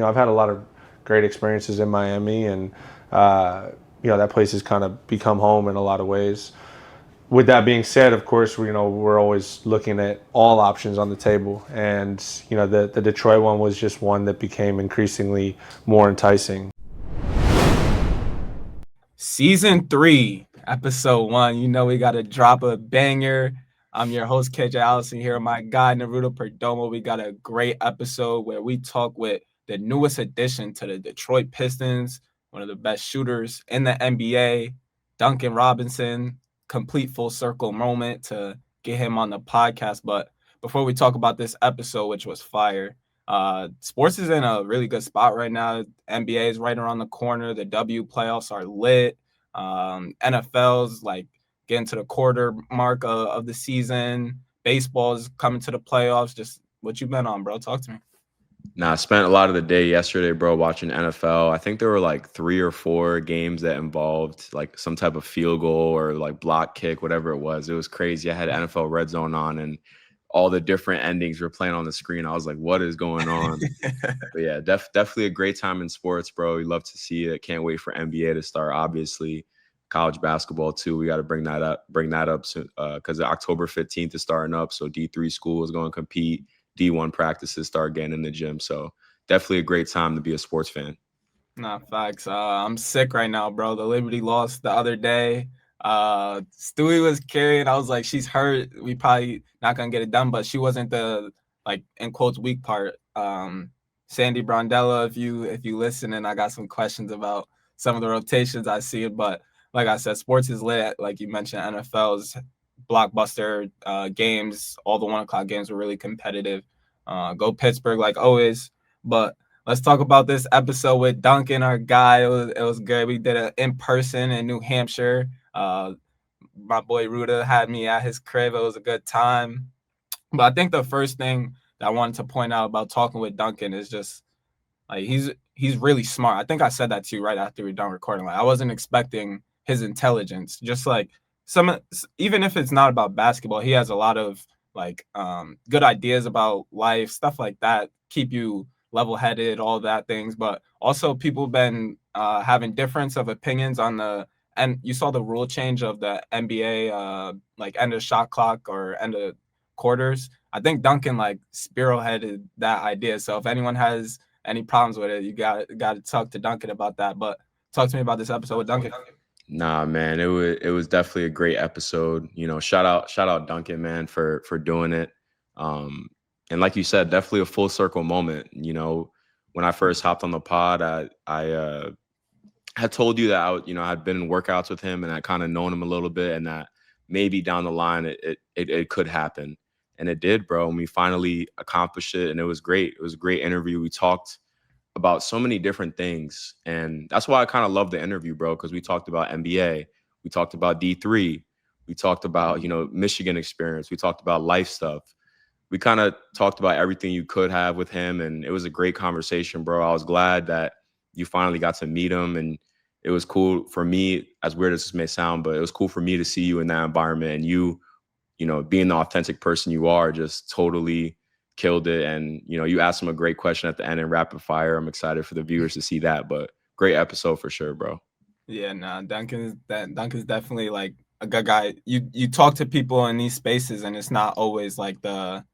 I've had a lot of great experiences in Miami, and that place has kind of become home in a lot of ways. With that being said, of course, we're always looking at all options on the table, and the Detroit one was just one that became increasingly more enticing. Season 3, episode 1. We got to drop a banger. I'm your host, KJ Allison, here with my guy, Naruto Perdomo. We got a great episode where we talk with the newest addition to the Detroit Pistons, one of the best shooters in the NBA, Duncan Robinson. Complete full circle moment to get him on the podcast. But before we talk about this episode, which was fire, sports is in a really good spot right now. NBA is right around the corner. The W playoffs are lit. NFL's like getting to the quarter mark of the season. Baseball is coming to the playoffs. Just what you been on, bro? Talk to me. I spent a lot of the day yesterday, bro, watching NFL. I think there were like 3 or 4 games that involved like some type of field goal or like block kick, whatever it was. It was crazy. I had NFL Red Zone on and all the different endings were playing on the screen. I was like, what is going on? But yeah, definitely a great time in sports, bro. We love to see it. Can't wait for NBA to start, obviously. College basketball too. We got to bring that up soon, because October 15th is starting up. So D3 school is going to compete. D1 practices start getting in the gym. So definitely a great time to be a sports fan. Nah, facts. I'm sick right now, bro. The Liberty lost the other day. Stewie was carrying. I was like, she's hurt. We probably not gonna get it done, but she wasn't the like in quotes weak part. Sandy Brondella, if you listen, and I got some questions about some of the rotations I see it, but like I said, sports is lit. Like you mentioned, NFL's blockbuster games. All the 1:00 games were really competitive. Go Pittsburgh, like always. But let's talk about this episode with Duncan, our guy. It was good. We did it in person in New Hampshire. My boy Ruda had me at his crib. It was a good time. But I think the first thing that I wanted to point out about talking with Duncan is just like he's really smart. I think I said that to you right after we were done recording. Like I wasn't expecting his intelligence. Just like even if it's not about basketball, he has a lot of like good ideas about life, stuff like that. Keep you level-headed, all that things. But also people have been having difference of opinions on and you saw the rule change of the NBA, like end of shot clock or end of quarters. I think Duncan like spearheaded that idea. So if anyone has any problems with it, you got to talk to Duncan about that. But talk to me about this episode with Duncan. Nah, man, it was definitely a great episode. Shout out Duncan, man, for doing it. And like you said, definitely a full circle moment. When I first hopped on the pod, I had told you that I had been in workouts with him and I kind of known him a little bit, and that maybe down the line it could happen, and it did, bro. And we finally accomplished it, and it was great. It was a great interview. We talked about so many different things, and that's why I kind of love the interview, bro, because we talked about NBA, we talked about D3, we talked about Michigan experience, we talked about life stuff. We kind of talked about everything you could have with him, and it was a great conversation, bro. I was glad that you finally got to meet him, and it was cool for me, as weird as this may sound, but it was cool for me to see you in that environment, and you being the authentic person you are, just totally killed it. And you asked him a great question at the end in rapid fire. I'm excited for the viewers to see that, but great episode for sure, bro. Yeah, nah, Duncan's definitely like a good guy. You talk to people in these spaces and it's not always like the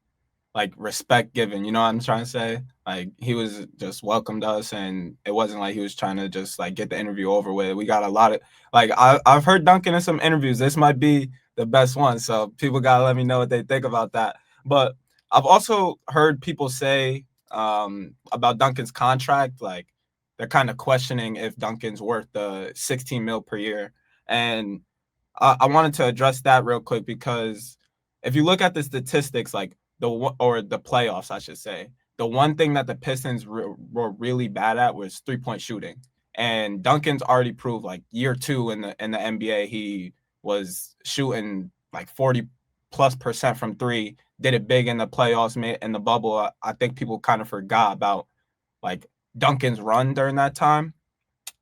respect given, you know what I'm trying to say? Like he was just welcomed us, and it wasn't like he was trying to just like get the interview over with. We got a lot of like I've heard Duncan in some interviews. This might be the best one, so people gotta let me know what they think about that. But I've also heard people say about Duncan's contract, like they're kind of questioning if Duncan's worth the 16 mil per year. And I wanted to address that real quick because if you look at the statistics, like the playoffs, I should say, the one thing that the Pistons were really bad at was 3-point shooting. And Duncan's already proved like year 2 in the NBA, he was shooting like 40+% from 3, did it big in the playoffs, in the bubble. I think people kind of forgot about like Duncan's run during that time.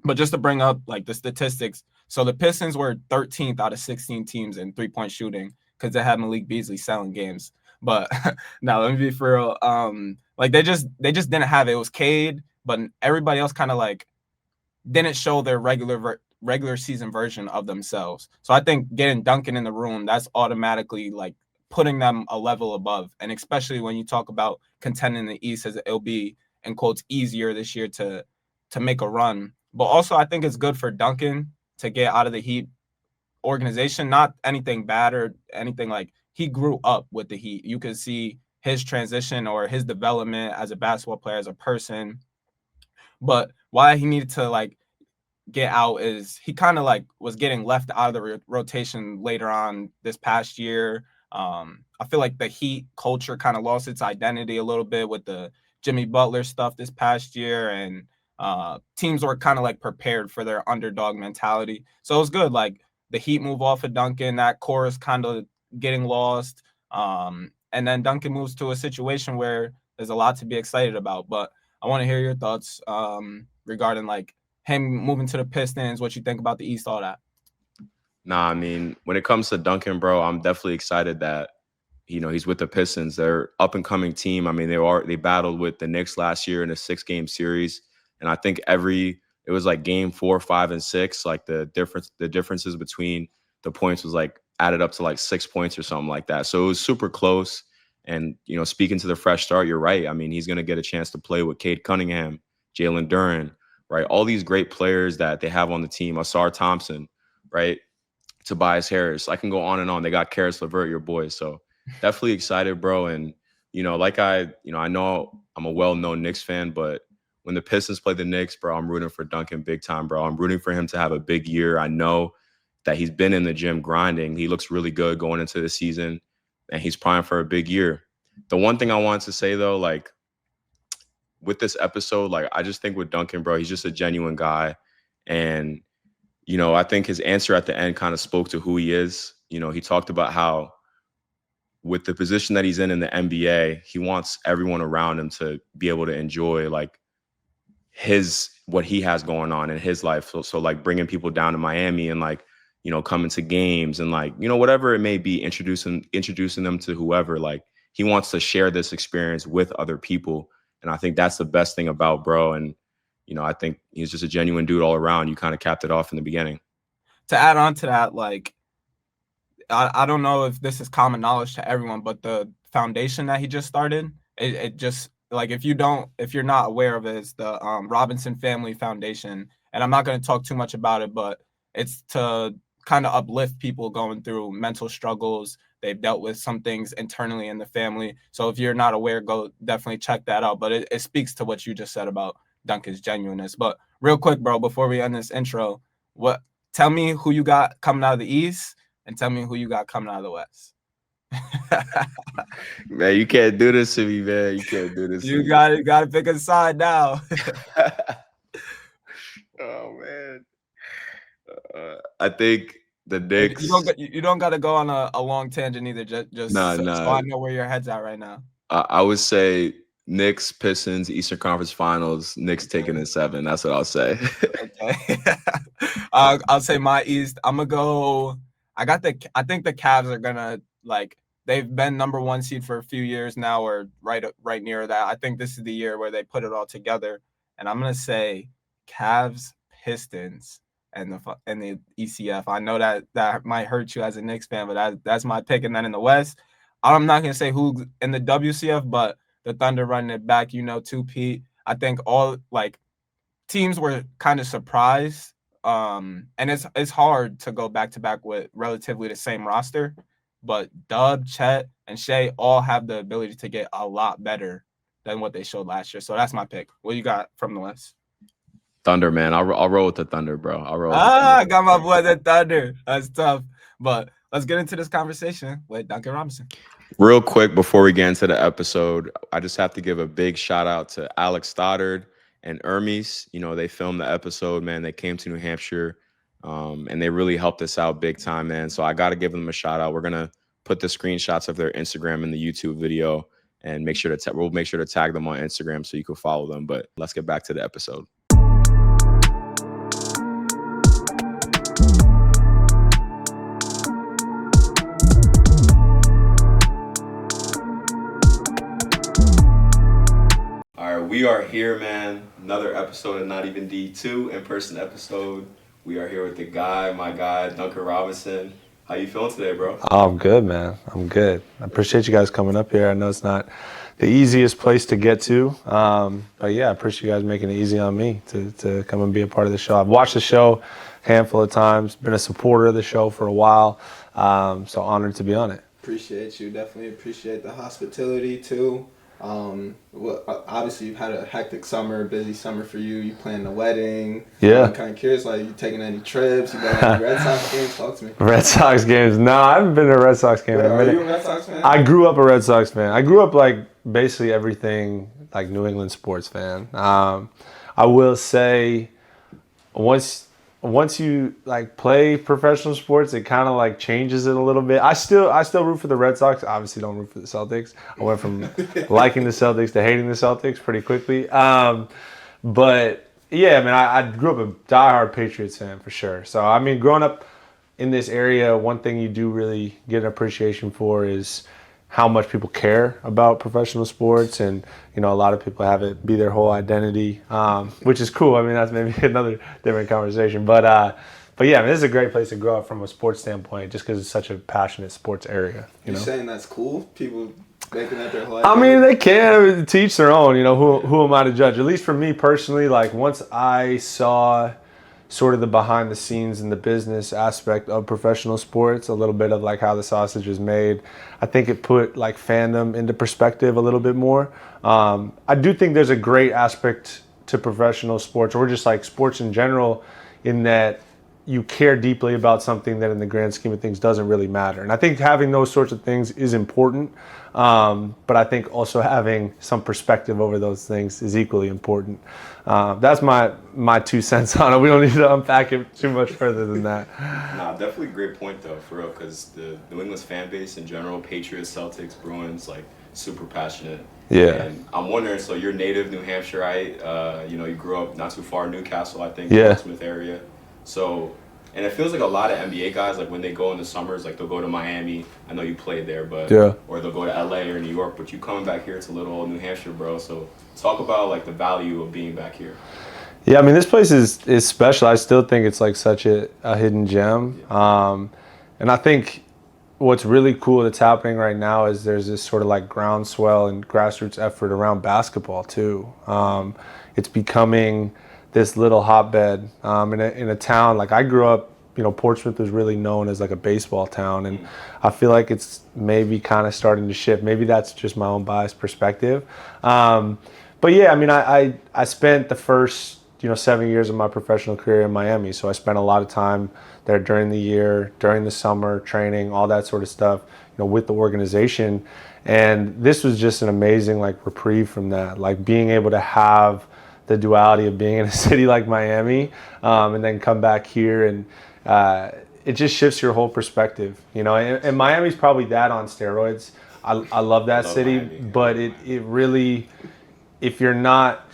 But just to bring up like the statistics, so the Pistons were 13th out of 16 teams in 3-point shooting because they had Malik Beasley selling games. But now let me be for real. Like they just didn't have it. It was Cade, but everybody else kind of like didn't show their regular season version of themselves. So I think getting Duncan in the room, that's automatically like putting them a level above. And especially when you talk about contending in the East, as it'll be in quotes easier this year to make a run. But also I think it's good for Duncan to get out of the Heat organization. Not anything bad or anything, like he grew up with the Heat. You could see his transition or his development as a basketball player, as a person. But why he needed to like get out is he kind of like was getting left out of the rotation later on this past year. I feel like the Heat culture kind of lost its identity a little bit with the Jimmy Butler stuff this past year, and teams were kind of like prepared for their underdog mentality. So it was good. Like the Heat move off of Duncan, that core is kind of getting lost. And then Duncan moves to a situation where there's a lot to be excited about. But I want to hear your thoughts regarding like him moving to the Pistons, what you think about the East, all that. Nah, I mean, when it comes to Duncan, bro, I'm definitely excited that, you know, he's with the Pistons. They're up and coming team. I mean, they battled with the Knicks last year in a 6-game series. And I think it was like game 4, 5, and 6. Like the differences between the points was like added up to like 6 points or something like that. So it was super close. And, you know, speaking to the fresh start, you're right. I mean, he's going to get a chance to play with Cade Cunningham, Jalen Duren, right? All these great players that they have on the team, Asar Thompson, right? Tobias Harris. I can go on and on. They got Carris, Levert, your boys. So definitely excited, bro. And, you know, I know I'm a well-known Knicks fan, but when the Pistons play the Knicks, bro, I'm rooting for Duncan big time, bro. I'm rooting for him to have a big year. I know that he's been in the gym grinding. He looks really good going into the season, and he's primed for a big year. The one thing I wanted to say, though, like, with this episode, like, I just think with Duncan, bro, he's just a genuine guy. And, you know, I think his answer at the end kind of spoke to who he is. You know, he talked about how with the position that he's in the NBA, he wants everyone around him to be able to enjoy, like, what he has going on in his life. So like bringing people down to Miami and like, you know, coming to games and like, you know, whatever it may be, introducing them to whoever. Like, he wants to share this experience with other people. And I think that's the best thing about bro. And, you know, I think he's just a genuine dude all around. You kind of capped it off in the beginning. To add on to that, like, I don't know if this is common knowledge to everyone, but the foundation that he just started, it just, like, if you're not aware of it, it's the Robinson Family Foundation. And I'm not going to talk too much about it, but it's to kind of uplift people going through mental struggles. They've dealt with some things internally in the family. So if you're not aware, go definitely check that out. But it speaks to what you just said about Duncan's genuineness. But real quick, bro, before we end this intro, tell me who you got coming out of the East and tell me who you got coming out of the West. Man, you can't do this to me, man. You can't do this. You got to pick a side now. Oh man, I think the Knicks. You don't got to go on a long tangent either. Just so I know where your head's at right now. I would say Knicks, Pistons, Eastern Conference Finals. Knicks taking in 7. That's what I'll say. Okay. I'll say my East. I'm gonna go. I think the Cavs are gonna, like, they've been number 1 seed for a few years now, or right near that. I think this is the year where they put it all together, and I'm gonna say Cavs, Pistons, and the ECF. I know that might hurt you as a Knicks fan, but that's my pick. And then in the West, I'm not gonna say who in the WCF, but the Thunder running it back. You know, 2P. I think all, like, teams were kind of surprised. And it's hard to go back to back with relatively the same roster, but Dub, Chet, and Shea all have the ability to get a lot better than what they showed last year. So that's my pick. What you got from the West? Thunder, man. I'll roll with the Thunder, bro. I got my boy the Thunder. That's tough. But let's get into this conversation with Duncan Robinson. Real quick before we get into the episode, I just have to give a big shout out to Alex Stoddard and Hermes. You know, they filmed the episode, man. They came to New Hampshire, and they really helped us out big time, man. So I got to give them a shout out. We're going to put the screenshots of their Instagram in the YouTube video and we'll make sure to tag them on Instagram so you can follow them. But let's get back to the episode. we are here, man. Another episode of Not Even D2, in-person episode. We are here with my guy, Duncan Robinson. How you feeling today, bro? Oh, I'm good, man. I'm good. I appreciate you guys coming up here. I know it's not the easiest place to get to, but yeah, I appreciate you guys making it easy on me to come and be a part of the show. I've watched the show a handful of times, been a supporter of the show for a while, so honored to be on it. Appreciate you. Definitely appreciate the hospitality too. Obviously you've had a hectic summer, busy summer for you. You planned a wedding. Yeah. I'm kind of curious, like, you taking any trips? You been to any Red Sox games? Talk to me. Red Sox games? No, I haven't been to a Red Sox game in a Are minute. you a Red Sox fan? I grew up a Red Sox fan. I grew up like basically everything like New England sports fan. I will say once you like play professional sports, it kind of like changes it a little bit. I still root for the Red Sox. Obviously, don't root for the Celtics. I went from liking the Celtics to hating the Celtics pretty quickly. But yeah, I mean, I grew up a diehard Patriots fan for sure. So I mean, growing up in this area, one thing you do really get an appreciation for is how much people care about professional sports, and you know, a lot of people have it be their whole identity, which is cool. I mean, that's maybe another different conversation, but yeah, I mean, this is a great place to grow up from a sports standpoint, just because it's such a passionate sports area. You know? saying that's cool? People making that their whole I identity? mean, they can teach their own. You know, who am I to judge? At least for me personally, like once I saw sort of the behind the scenes and the business aspect of professional sports, a little bit of like how the sausage is made, I think it put like fandom into perspective a little bit more. I do think there's a great aspect to professional sports, or just like sports in general, in that you care deeply about something that in the grand scheme of things doesn't really matter. And I think having those sorts of things is important, but I think also having some perspective over those things is equally important. That's my 2 cents on it. We don't need to unpack it too much further than that. Nah, definitely a great point though, for real, because the New England's fan base in general, Patriots, Celtics, Bruins, like super passionate. Yeah. And I'm wondering, so you're native New Hampshireite, you know, you grew up not too far, Newcastle, I think, Yeah. Portsmouth area. So, and it feels like a lot of NBA guys, like when they go in the summers, like they'll go to Miami. I know you played there, but Yeah. or they'll go to LA or New York. But you coming back here to little old New Hampshire, bro. So talk about like the value of being back here. Yeah, I mean, this place is special. I still think it's like such a hidden gem. And I think what's really cool that's happening right now is there's this sort of like groundswell and grassroots effort around basketball too. It's becoming this little hotbed in a town. Like I grew up, you know, Portsmouth was really known as like a baseball town, and I feel like it's maybe kind of starting to shift. Maybe that's just my own biased perspective. But yeah, I mean, I spent the first 7 years of my professional career in Miami, so I spent a lot of time there during the year, during the summer, training, all that sort of stuff, with the organization. And this was just an amazing like reprieve from that, like being able to have the duality of being in a city like Miami, and then come back here, and it just shifts your whole perspective, and Miami's probably that on steroids. I love that city, Miami. but it really, if you're not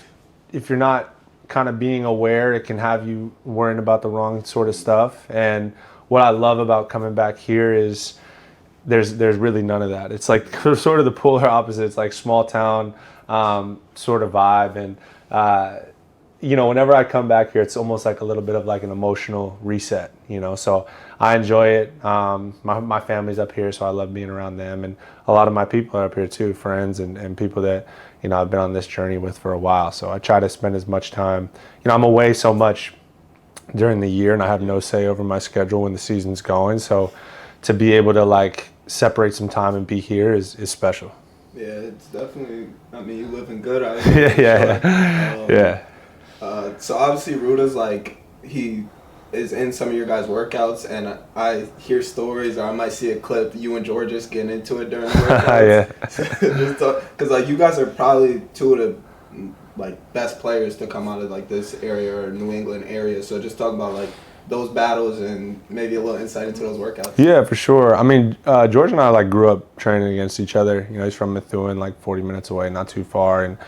kind of being aware, it can have you worrying about the wrong sort of stuff. And what I love about coming back here is there's really none of that. It's like sort of the polar opposite. It's like small town sort of vibe, and whenever I come back here, it's almost like a little bit of like an emotional reset, so I enjoy it. My family's up here, so I love being around them, and a lot of my people are up here too, friends and people that I've been on this journey with for a while. So I try to spend as much time, I'm away so much during the year, and I have no say over my schedule when the season's going, so to be able to like separate some time and be here is special. Yeah, it's definitely, you living good out here. Yeah. So obviously Ruda's like, he is in some of your guys' workouts, and I hear stories, or I might see a clip, you and George just getting into it during the workouts. Because like you guys are probably two of the like best players to come out of like this area or New England area. So just talk about like those battles and maybe a little insight into those workouts. Yeah, for sure. I mean, George and I like grew up training against each other. He's from Methuen, like 40 minutes away, not too far. And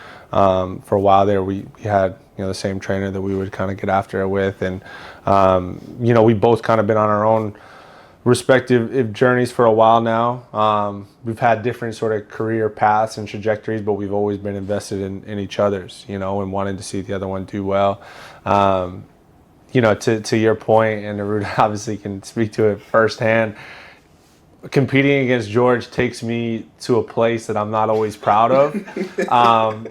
for a while there, we had the same trainer that we would kind of get after it with. And we both kind of been on our own respective journeys for a while now. We've had different sort of career paths and trajectories, but we've always been invested in each other's, you know, and wanting to see the other one do well. You know, to your point, and Naruto obviously can speak to it firsthand, competing against George takes me to a place that I'm not always proud of,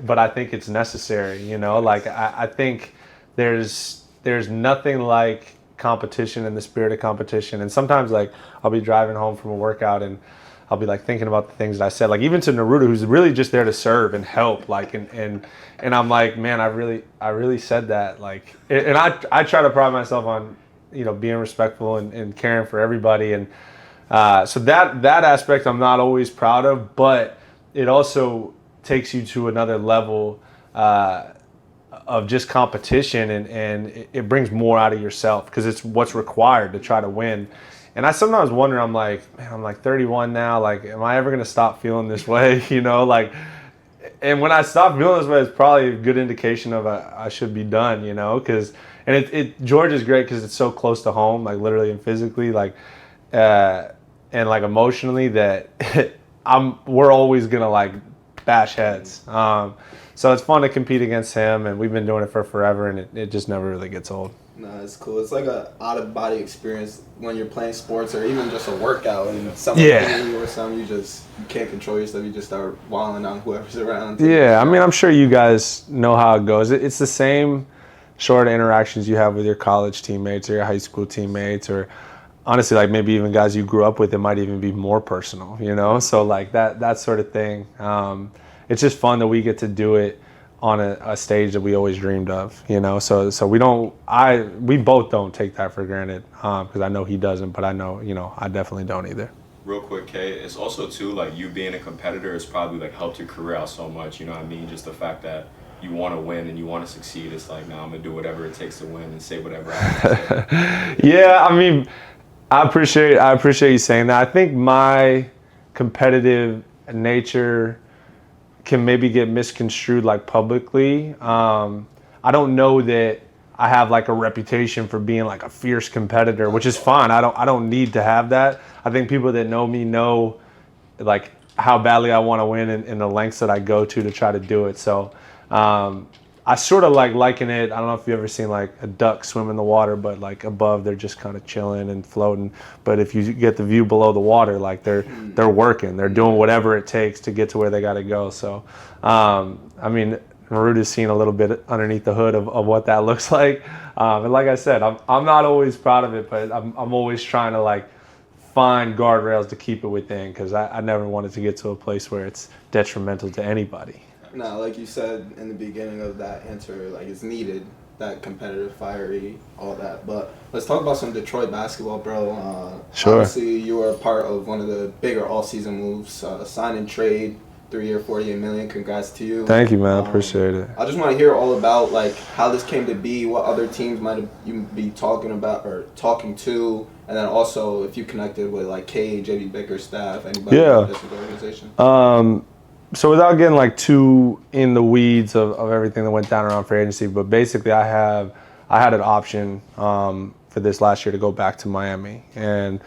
but I think it's necessary, you know? Like, I think there's nothing like competition and the spirit of competition. And sometimes, like, I'll be driving home from a workout and I'll be like thinking about the things that I said, like even to Naruto, who's really just there to serve and help, like, and I'm like, man, I really said that, like, and I try to pride myself on, you know, being respectful and caring for everybody, and so that aspect I'm not always proud of, but it also takes you to another level of just competition, and it brings more out of yourself because it's what's required to try to win. And I sometimes wonder, I'm like, man, I'm like 31 now. Like, am I ever going to stop feeling this way? You know, like, and when I stop feeling this way, it's probably a good indication of I should be done, you know, because, and George is great because it's so close to home, like literally and physically, like, and like emotionally, that we're always going to like bash heads. So it's fun to compete against him, and we've been doing it for forever, and it just never really gets old. No, it's cool. It's like a out-of-body experience when you're playing sports or even just a workout and someone hitting you or something. You can't control yourself. You just start wilding on whoever's around. Yeah, I mean, I'm sure you guys know how it goes. It's the same sort of interactions you have with your college teammates or your high school teammates, or honestly, like maybe even guys you grew up with. It might even be more personal, you know? So like that sort of thing. It's just fun that we get to do it on a stage that we always dreamed of, you know. So we both don't take that for granted, because I know he doesn't, but I know, you know, I definitely don't either. Real quick, Kay, it's also too like you being a competitor has probably like helped your career out so much. You know what I mean? Just the fact that you want to win and you want to succeed. It's like, nah, I'm gonna do whatever it takes to win and say whatever I have to say. Yeah, I mean, I appreciate you saying that. I think my competitive nature can maybe get misconstrued like publicly. I don't know that I have like a reputation for being like a fierce competitor, which is fine. I don't need to have that. I think people that know me know like how badly I want to win and the lengths that I go to try to do it. So I sort of like liken it. I don't know if you've ever seen like a duck swim in the water, but like above they're just kind of chilling and floating. But if you get the view below the water, like they're working, they're doing whatever it takes to get to where they got to go. So, I mean, Naruto's seen a little bit underneath the hood of what that looks like. And like I said, I'm not always proud of it, but I'm always trying to like find guardrails to keep it within, because I never wanted to get to a place where it's detrimental to anybody. No, like you said in the beginning of that answer, like it's needed, that competitive, fiery, all that. But let's talk about some Detroit basketball, bro. Sure. Obviously, you were a part of one of the bigger all-season moves, sign and trade, 3-year, $48 million. Congrats to you. Thank you, man. I appreciate it. I just want to hear all about like how this came to be, what other teams might you be talking about or talking to, and then also if you connected with like K, JB Bickerstaff, anybody in this organization. So without getting like too in the weeds of everything that went down around free agency, but basically I had an option for this last year to go back to Miami, and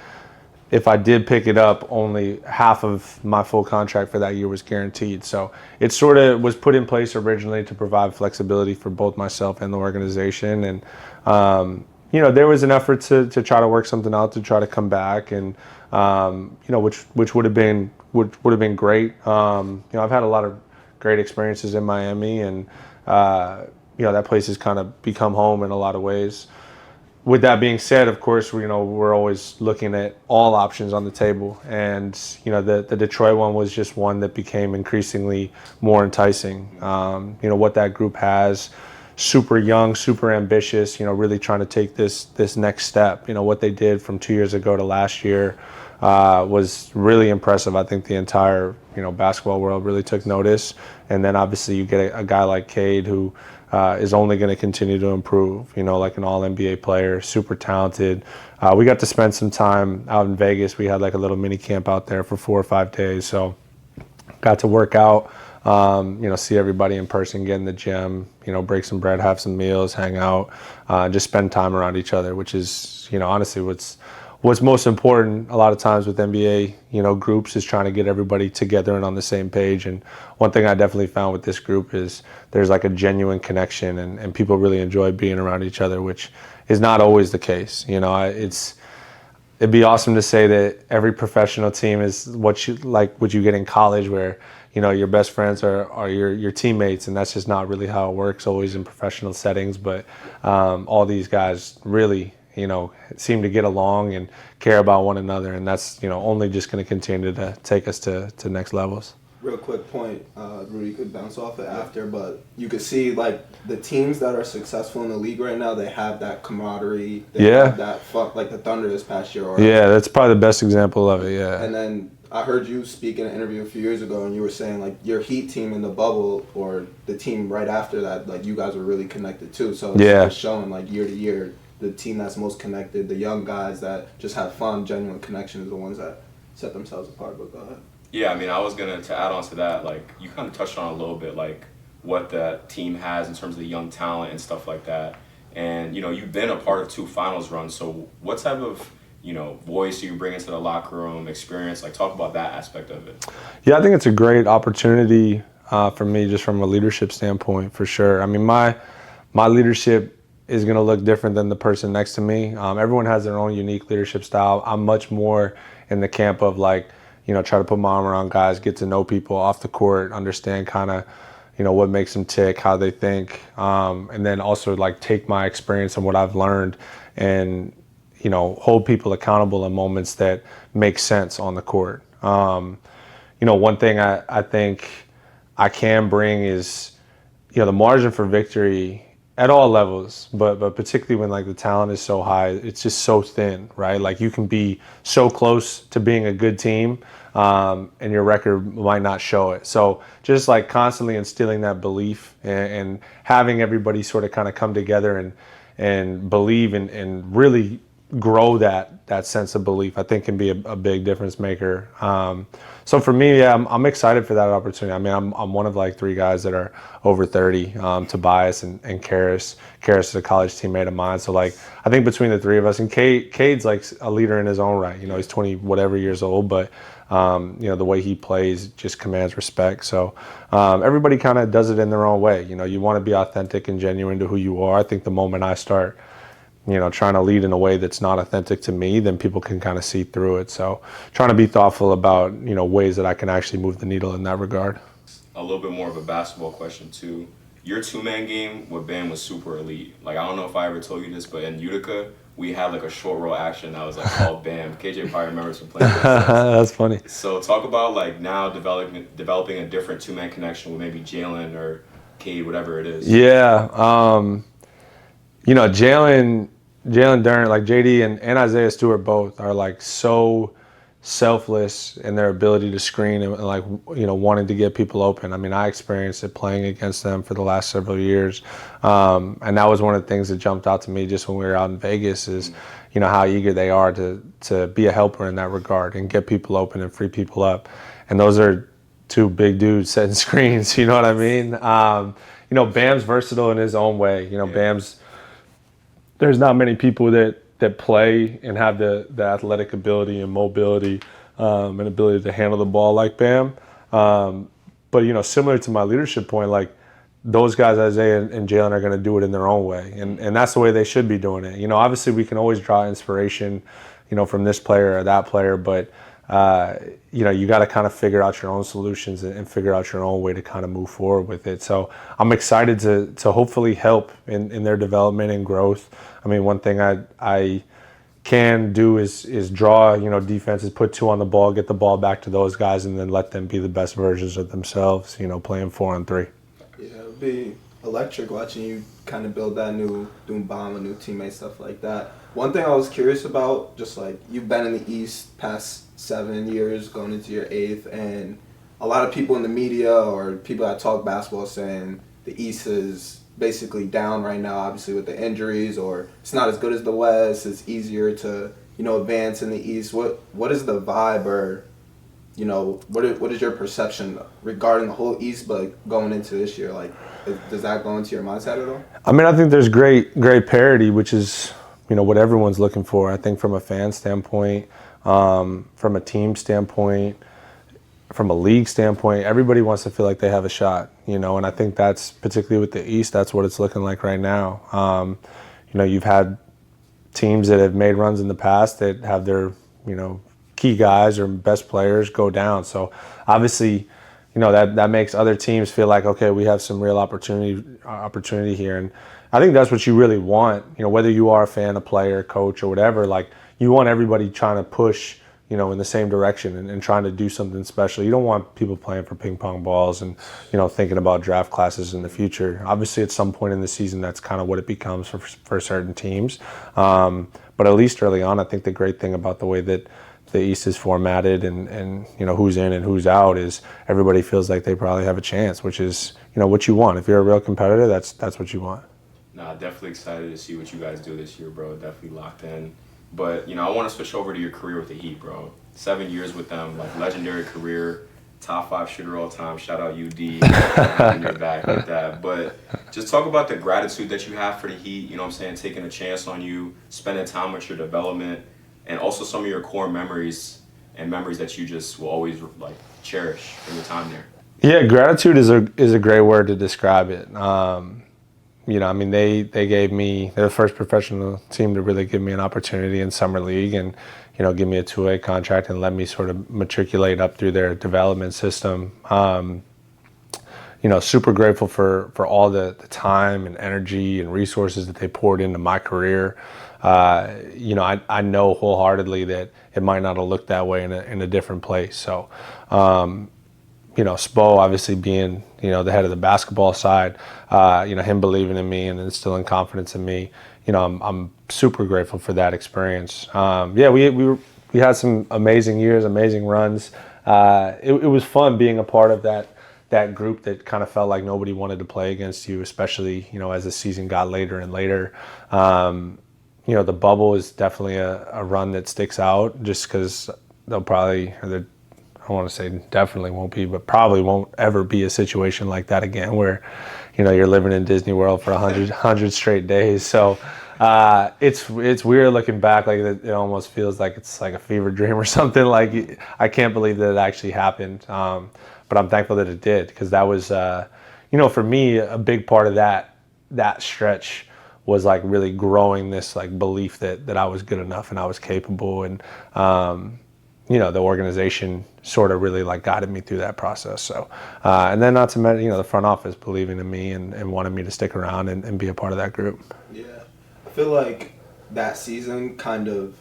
if I did pick it up, only half of my full contract for that year was guaranteed. So it sort of was put in place originally to provide flexibility for both myself and the organization, and you know, there was an effort to try to work something out to try to come back, and you know, which would have been great. You know, I've had a lot of great experiences in Miami, and you know, that place has kind of become home in a lot of ways. With that being said, of course, we're always looking at all options on the table, and you know, the Detroit one was just one that became increasingly more enticing. You know, what that group has, super young, super ambitious, you know, really trying to take this next step. You know, what they did from 2 years ago to last year was really impressive. I think the entire, you know, basketball world really took notice. And then obviously you get a guy like Cade who is only going to continue to improve, you know, like an all-NBA player, super talented. We got to spend some time out in Vegas. We had like a little mini camp out there for 4 or 5 days. So got to work out, you know, see everybody in person, get in the gym, you know, break some bread, have some meals, hang out, just spend time around each other, which is, you know, honestly what's most important a lot of times with NBA, groups is trying to get everybody together and on the same page. And one thing I definitely found with this group is there's like a genuine connection, and people really enjoy being around each other, which is not always the case. It'd be awesome to say that every professional team is what you get in college, where your best friends are your teammates, and that's just not really how it works always in professional settings. But all these guys really seem to get along and care about one another, and that's only just going to continue to take us to next levels. Real quick point, Rudy could bounce off it after, but you could see like the teams that are successful in the league right now, they have that camaraderie. They have that like the Thunder this past year. That's probably the best example of it. Yeah. And then I heard you speak in an interview a few years ago, and you were saying like your Heat team in the bubble, or the team right after that, like you guys were really connected too. So it's showing like year to year, the team that's most connected, the young guys that just have fun, genuine connection, is the ones that set themselves apart. But go ahead. Yeah, I mean, I was going to add on to that, like, you kind of touched on a little bit, like, what that team has in terms of the young talent and stuff like that. And, you've been a part of 2 finals runs, so what type of, voice do you bring into the locker room, experience? Like, talk about that aspect of it. Yeah, I think it's a great opportunity for me, just from a leadership standpoint, for sure. I mean, my leadership is going to look different than the person next to me. Everyone has their own unique leadership style. I'm much more in the camp of, like, try to put my arm around guys, get to know people off the court, understand kind of, what makes them tick, how they think, and then also like take my experience and what I've learned and, hold people accountable in moments that make sense on the court. One thing I think I can bring is, the margin for victory at all levels, but particularly when like the talent is so high, it's just so thin, right? Like you can be so close to being a good team, and your record might not show it. So just like constantly instilling that belief and having everybody sort of kind of come together and believe and really grow that sense of belief, I think can be a big difference maker. So for me, yeah, I'm excited for that opportunity. I mean, I'm one of like 3 guys that are over 30, Tobias and Carris. Carris is a college teammate of mine. So like, I think between the 3 of us, and Cade's like a leader in his own right. He's 20 whatever years old, but the way he plays just commands respect. So everybody kind of does it in their own way. You want to be authentic and genuine to who you are. I think the moment I start trying to lead in a way that's not authentic to me, then people can kind of see through it. So trying to be thoughtful about, ways that I can actually move the needle in that regard. A little bit more of a basketball question too. Your 2-man game with Bam was super elite. Like, I don't know if I ever told you this, but in Utica, we had like a short roll action that was like called Bam. KJ probably remembers from playing. That's funny. So talk about like now developing a different 2-man connection with maybe Jalen or Cade, whatever it is. Yeah. Jalen Durant, like JD and Isaiah Stewart both are like so selfless in their ability to screen and like, wanting to get people open. I mean, I experienced it playing against them for the last several years. And that was one of the things that jumped out to me just when we were out in Vegas is, how eager they are to be a helper in that regard and get people open and free people up. And those are 2 big dudes setting screens, you know what I mean? Bam's versatile in his own way. There's not many people that play and have the athletic ability and mobility and ability to handle the ball like Bam. But, similar to my leadership point, like those guys, Isaiah and Jalen, are going to do it in their own way. And that's the way they should be doing it. Obviously we can always draw inspiration, from this player or that player, but, you got to kind of figure out your own solutions and figure out your own way to kind of move forward with it. So I'm excited to hopefully help in their development and growth. I mean, one thing I can do is draw, defenses, put 2 on the ball, get the ball back to those guys, and then let them be the best versions of themselves, playing 4-on-3. Yeah, it would be electric watching you kind of build that doing bomb, a new teammate, stuff like that. One thing I was curious about, just like you've been in the East past 7 years, going into your 8th, and a lot of people in the media or people that talk basketball saying the East is basically down right now, obviously with the injuries, or it's not as good as the West. It's easier to advance in the East. What is the vibe, or what is your perception regarding the whole East, but going into this year? Like, does that go into your mindset at all? I mean, I think there's great parity, which is what everyone's looking for. I think from a fan standpoint, from a team standpoint, from a league standpoint, everybody wants to feel like they have a shot, and I think that's particularly with the East, that's what it's looking like right now. You've had teams that have made runs in the past that have their, key guys or best players go down. So obviously, that makes other teams feel like, okay, we have some real opportunity here. And I think that's what you really want, whether you are a fan, a player, coach, or whatever, like you want everybody trying to push, in the same direction and trying to do something special. You don't want people playing for ping pong balls and, thinking about draft classes in the future. Obviously, at some point in the season, that's kind of what it becomes for certain teams. But at least early on, I think the great thing about the way that the East is formatted and who's in and who's out is everybody feels like they probably have a chance, which is, what you want. If you're a real competitor, that's what you want. Nah, definitely excited to see what you guys do this year, bro. Definitely locked in. But, I want to switch over to your career with the Heat, bro. 7 years with them, like legendary career, top 5 shooter all time. Shout out UD. You're back with that. But just talk about the gratitude that you have for the Heat, taking a chance on you, spending time with your development, and also some of your core memories and memories that you just will always like cherish from your time there. Yeah, gratitude is a great word to describe it. They gave me, they're the first professional team to really give me an opportunity in summer league and, give me a 2-way contract and let me sort of matriculate up through their development system. Super grateful for all the time and energy and resources that they poured into my career. I know wholeheartedly that it might not have looked that way in a different place. So, Spo obviously being, the head of the basketball side, him believing in me and instilling confidence in me, I'm super grateful for that experience. We had some amazing years, amazing runs. It was fun being a part of that group that kind of felt like nobody wanted to play against you, especially, as the season got later and later. The bubble is definitely a run that sticks out just because they'll probably, I don't want to say definitely won't be, but probably won't ever be a situation like that again where, you're living in Disney World for 100 straight days. So it's weird looking back, like it almost feels like it's like a fever dream or something. Like I can't believe that it actually happened. But I'm thankful that it did because that was, for me, a big part of that stretch was like really growing this like belief that I was good enough and I was capable and, the organization sort of really like guided me through that process. So, and then not to mention, the front office believing in me and wanted me to stick around and be a part of that group. Yeah. I feel like that season kind of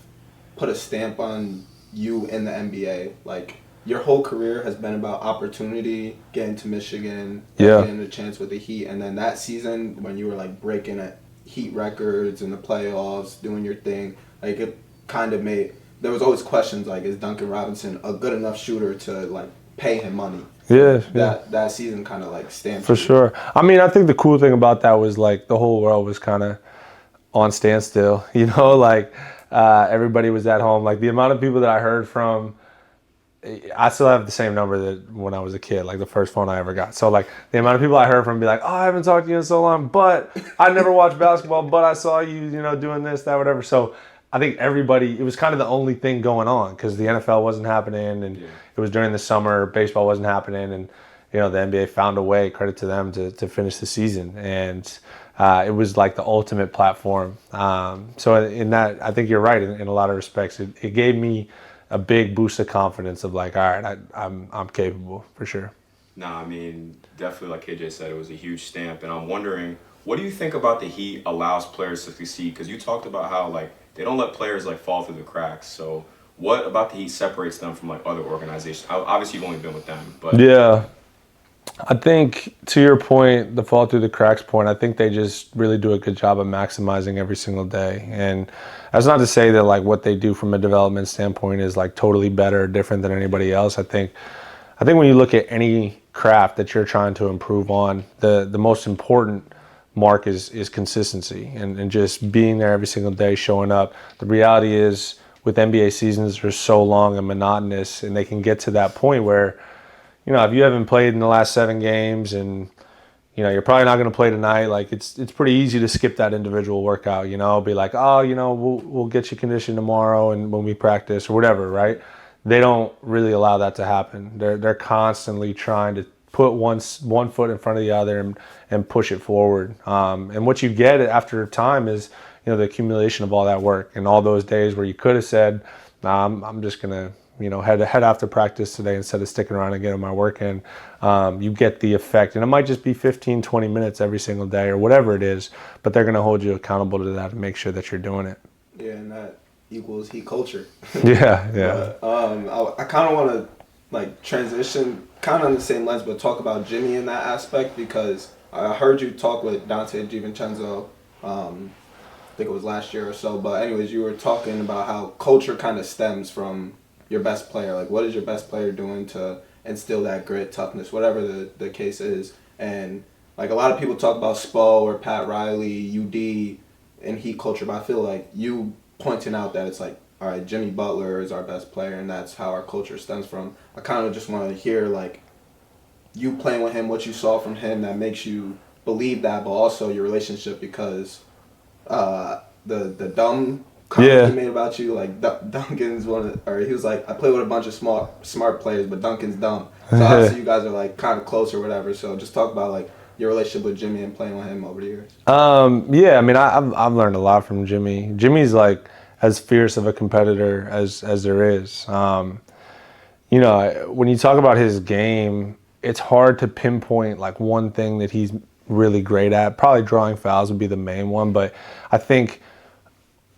put a stamp on you in the NBA. Like your whole career has been about opportunity, getting to Michigan, getting a chance with the Heat. And then that season when you were like breaking at Heat records in the playoffs, doing your thing, like it kind of made, there was always questions like, is Duncan Robinson a good enough shooter to like pay him money? That season kind of like stamped for sure. I think the cool thing about that was like the whole world was kind of on standstill, everybody was at home. Like the amount of people that I heard from, I still have the same number that when I was a kid, like the first phone I ever got. So like the amount of people I heard from be like, oh, I haven't talked to you in so long, but I never watched basketball, but I saw you, doing this, that, whatever. So I think everybody, it was kind of the only thing going on because the NFL wasn't happening and it was during the summer, baseball wasn't happening. And, the NBA found a way, credit to them, to finish the season. And it was like the ultimate platform. So in that, I think you're right in a lot of respects. It gave me a big boost of confidence of like, all right, I'm capable for sure. Nah, definitely like KJ said, it was a huge stamp. And I'm wondering, what do you think about the Heat allows players to succeed? Because you talked about how like they don't let players like fall through the cracks. So what about the Heat separates them from like other organizations? Obviously, you've only been with them, but yeah. I think to your point, the fall through the cracks point, I think they just really do a good job of maximizing every single day. And that's not to say that like what they do from a development standpoint is like totally better or different than anybody else. I think when you look at any craft that you're trying to improve on, the most important mark is consistency and just being there every single day, showing up. The reality is with NBA seasons, they're so long and monotonous, and they can get to that point where, if you haven't played in the last 7 games and, you're probably not going to play tonight. Like it's pretty easy to skip that individual workout, be like, oh, we'll get you conditioned tomorrow and when we practice or whatever, right? They don't really allow that to happen. They're constantly trying to put one foot in front of the other and push it forward. And what you get after time is, the accumulation of all that work and all those days where you could have said, nah, I'm just going to, head off to practice today instead of sticking around and getting my work in. You get the effect. And it might just be 15, 20 minutes every single day or whatever it is, but they're going to hold you accountable to that and make sure that you're doing it. Yeah, and that equals heat culture. Yeah. But, I kind of want to transition kind of on the same lens, but talk about Jimmy in that aspect, because I heard you talk with Dante DiVincenzo, I think it was last year or so. But anyways, you were talking about how culture kind of stems from your best player. Like, what is your best player doing to instill that grit, toughness, whatever the case is. And like a lot of people talk about Spo or Pat Riley, UD, and heat culture, but I feel like you pointing out that it's like, all right, Jimmy Butler is our best player, and that's how our culture stems from. I kind of just wanted to hear, like, you playing with him, what you saw from him that makes you believe that, but also your relationship, because the dumb comment he made about you, like, Duncan's he was like, I play with a bunch of smart players, but Duncan's dumb. So obviously you guys are, like, kind of close or whatever. So just talk about, like, your relationship with Jimmy and playing with him over the years. Yeah, I mean, I've learned a lot from Jimmy. Jimmy's, like, as fierce of a competitor as there is. When you talk about his game, it's hard to pinpoint like one thing that he's really great at. Probably drawing fouls would be the main one, but I think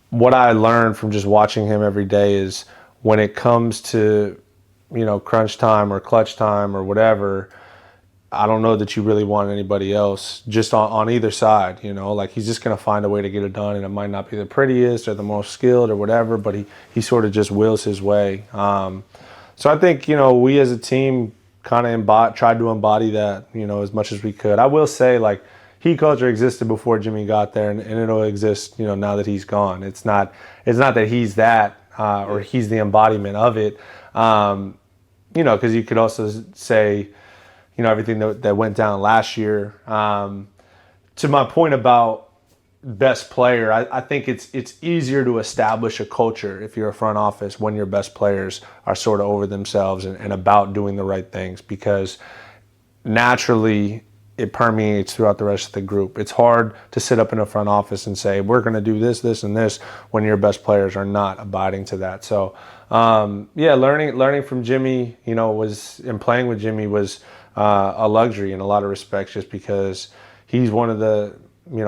what I learned from just watching him every day is when it comes to, crunch time or clutch time or whatever, I don't know that you really want anybody else just on either side, like he's just going to find a way to get it done, and it might not be the prettiest or the most skilled or whatever, but he sort of just wills his way. So I think, we as a team kind of tried to embody that, as much as we could. I will say, like, heat culture existed before Jimmy got there, and it'll exist, now that he's gone. It's not that he's that or he's the embodiment of it, because you could also say, everything that went down last year. To my point about best player, I think it's easier to establish a culture if you're a front office when your best players are sort of over themselves and about doing the right things, because naturally it permeates throughout the rest of the group. It's hard to sit up in a front office and say, we're going to do this, this, and this when your best players are not abiding to that. So, learning from Jimmy, and playing with Jimmy was a luxury in a lot of respects, just because he's one of the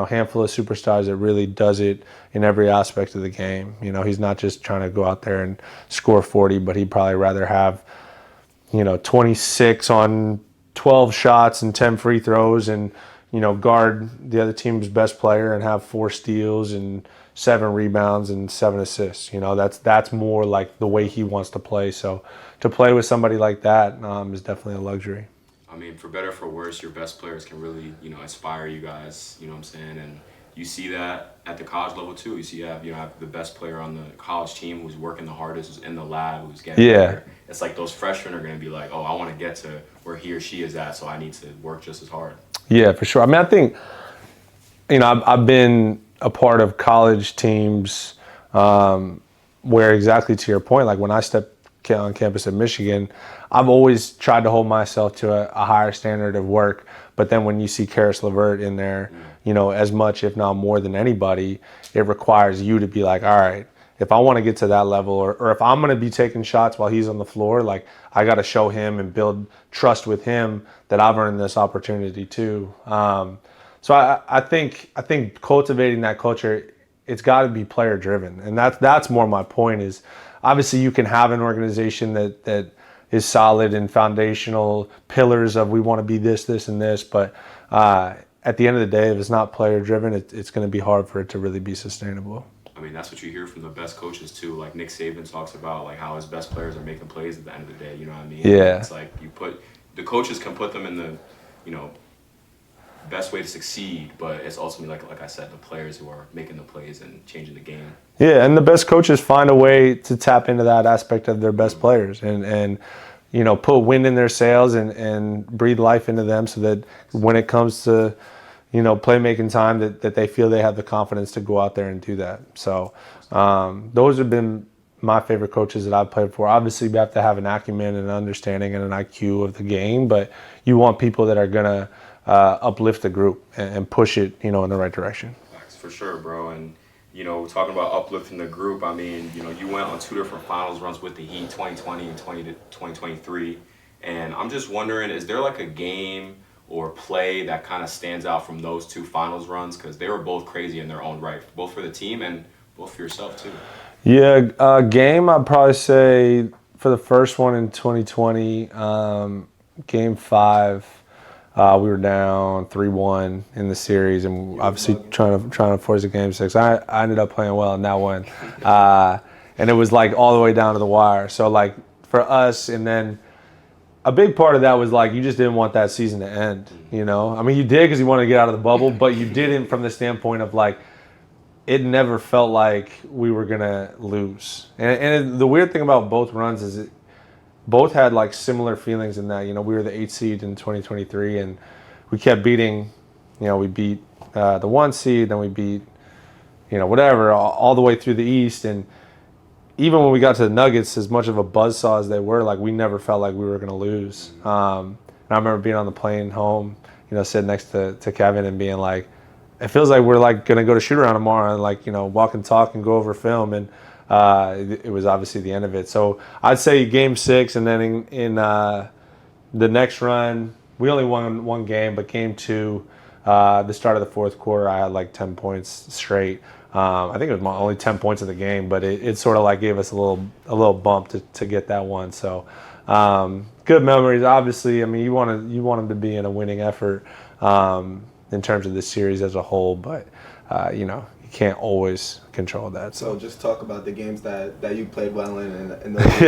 handful of superstars that really does it in every aspect of the game. He's not just trying to go out there and score 40, but he'd probably rather have 26 on 12 shots and 10 free throws and guard the other team's best player and have 4 steals and 7 rebounds and 7 assists. That's more like the way he wants to play. So to play with somebody like that is definitely a luxury. I mean, for better or for worse, your best players can really, inspire you guys, you know what I'm saying? And you see that at the college level too. You see, you have the best player on the college team who's working the hardest, who's in the lab, who's getting better. It's like those freshmen are going to be like, oh, I want to get to where he or she is at, so I need to work just as hard. Yeah, for sure. I mean, I think, I've been a part of college teams where, exactly to your point, like when I stepped on campus at Michigan, I've always tried to hold myself to a higher standard of work. But then when you see Carris, Levert in there, as much, if not more than anybody, it requires you to be like, all right, if I want to get to that level, or if I'm going to be taking shots while he's on the floor, like I got to show him and build trust with him that I've earned this opportunity too. So I think cultivating that culture, it's got to be player driven, and that's more my point. Is obviously you can have an organization that is solid and foundational pillars of we want to be this, this, and this, but at the end of the day, if it's not player driven, it's going to be hard for it to really be sustainable. I mean, that's what you hear from the best coaches too. Like Nick Saban talks about like how his best players are making plays at the end of the day. You know what I mean? Yeah. It's like the coaches can put them in the, best way to succeed, but it's ultimately like I said, the players who are making the plays and changing the game. Yeah, and the best coaches find a way to tap into that aspect of their best players and put wind in their sails and breathe life into them so that when it comes to, playmaking time, that they feel they have the confidence to go out there and do that. So those have been my favorite coaches that I've played for. Obviously, you have to have an acumen and an understanding and an IQ of the game, but you want people that are going to uplift the group and push it, in the right direction. For sure, bro. And, talking about uplifting the group, I mean, you went on 2 different finals runs with the Heat, 2020 and 2023. And I'm just wondering, is there like a game or play that kind of stands out from those 2 finals runs? Because they were both crazy in their own right, both for the team and both for yourself, too. Yeah, game, I'd probably say for the first one in 2020, Game 5, we were down 3-1 in the series, and obviously trying to force a Game 6. I ended up playing well in that one, and it was like all the way down to the wire. So like for us, and then a big part of that was like you just didn't want that season to end. I mean, you did because you wanted to get out of the bubble, but you didn't from the standpoint of like, it never felt like we were going to lose. And the weird thing about both runs is both had like similar feelings in that, we were the 8th seed in 2023 and we kept beating, we beat the 1 seed, then we beat, whatever, all the way through the East. And even when we got to the Nuggets, as much of a buzzsaw as they were, like we never felt like we were going to lose. And I remember being on the plane home, sitting next to Kevin and being like, it feels like we're like going to go to shoot around tomorrow and like, walk and talk and go over film. And it was obviously the end of it. So I'd say Game 6, and then in the next run, we only won 1 game, but Game 2, the start of the 4th quarter, I had like 10 points straight. I think it was only 10 points of the game, but it sort of like gave us a little bump to get that one. So good memories. Obviously, I mean, you want them to be in a winning effort. In terms of this series as a whole, but you can't always control that. So just talk about the games that you played well in those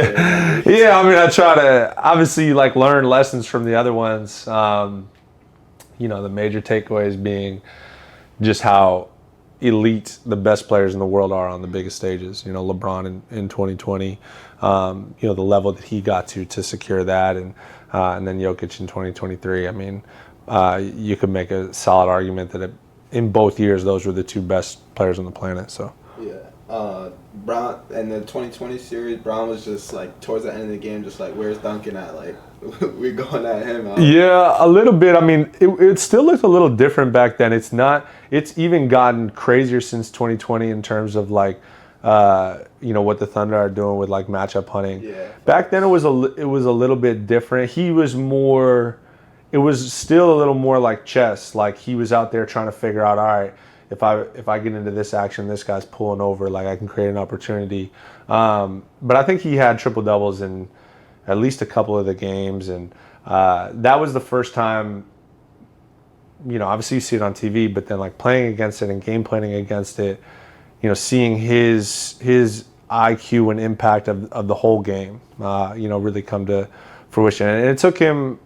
Yeah, I mean, I try to obviously like learn lessons from the other ones. The major takeaways being just how elite the best players in the world are on the biggest stages. LeBron in 2020, the level that he got to secure that, and then Jokic in 2023. I mean, you could make a solid argument that in both years, those were the 2 best players on the planet. So yeah, Brown in the 2020 series, Brown was just like towards the end of the game, just like, where's Duncan at? Like we're going at him. Yeah, a little bit. I mean, it still looked a little different back then. It's even gotten crazier since 2020 in terms of like, what the Thunder are doing with like matchup hunting. Yeah. Back then it was a little bit different. It was still a little more like chess. Like he was out there trying to figure out, all right, if I get into this action, this guy's pulling over, like I can create an opportunity. But I think he had triple doubles in at least a couple of the games, and that was the first time. Obviously you see it on TV, but then like playing against it and game planning against it, seeing his IQ and impact of the whole game, really come to fruition. And it took him,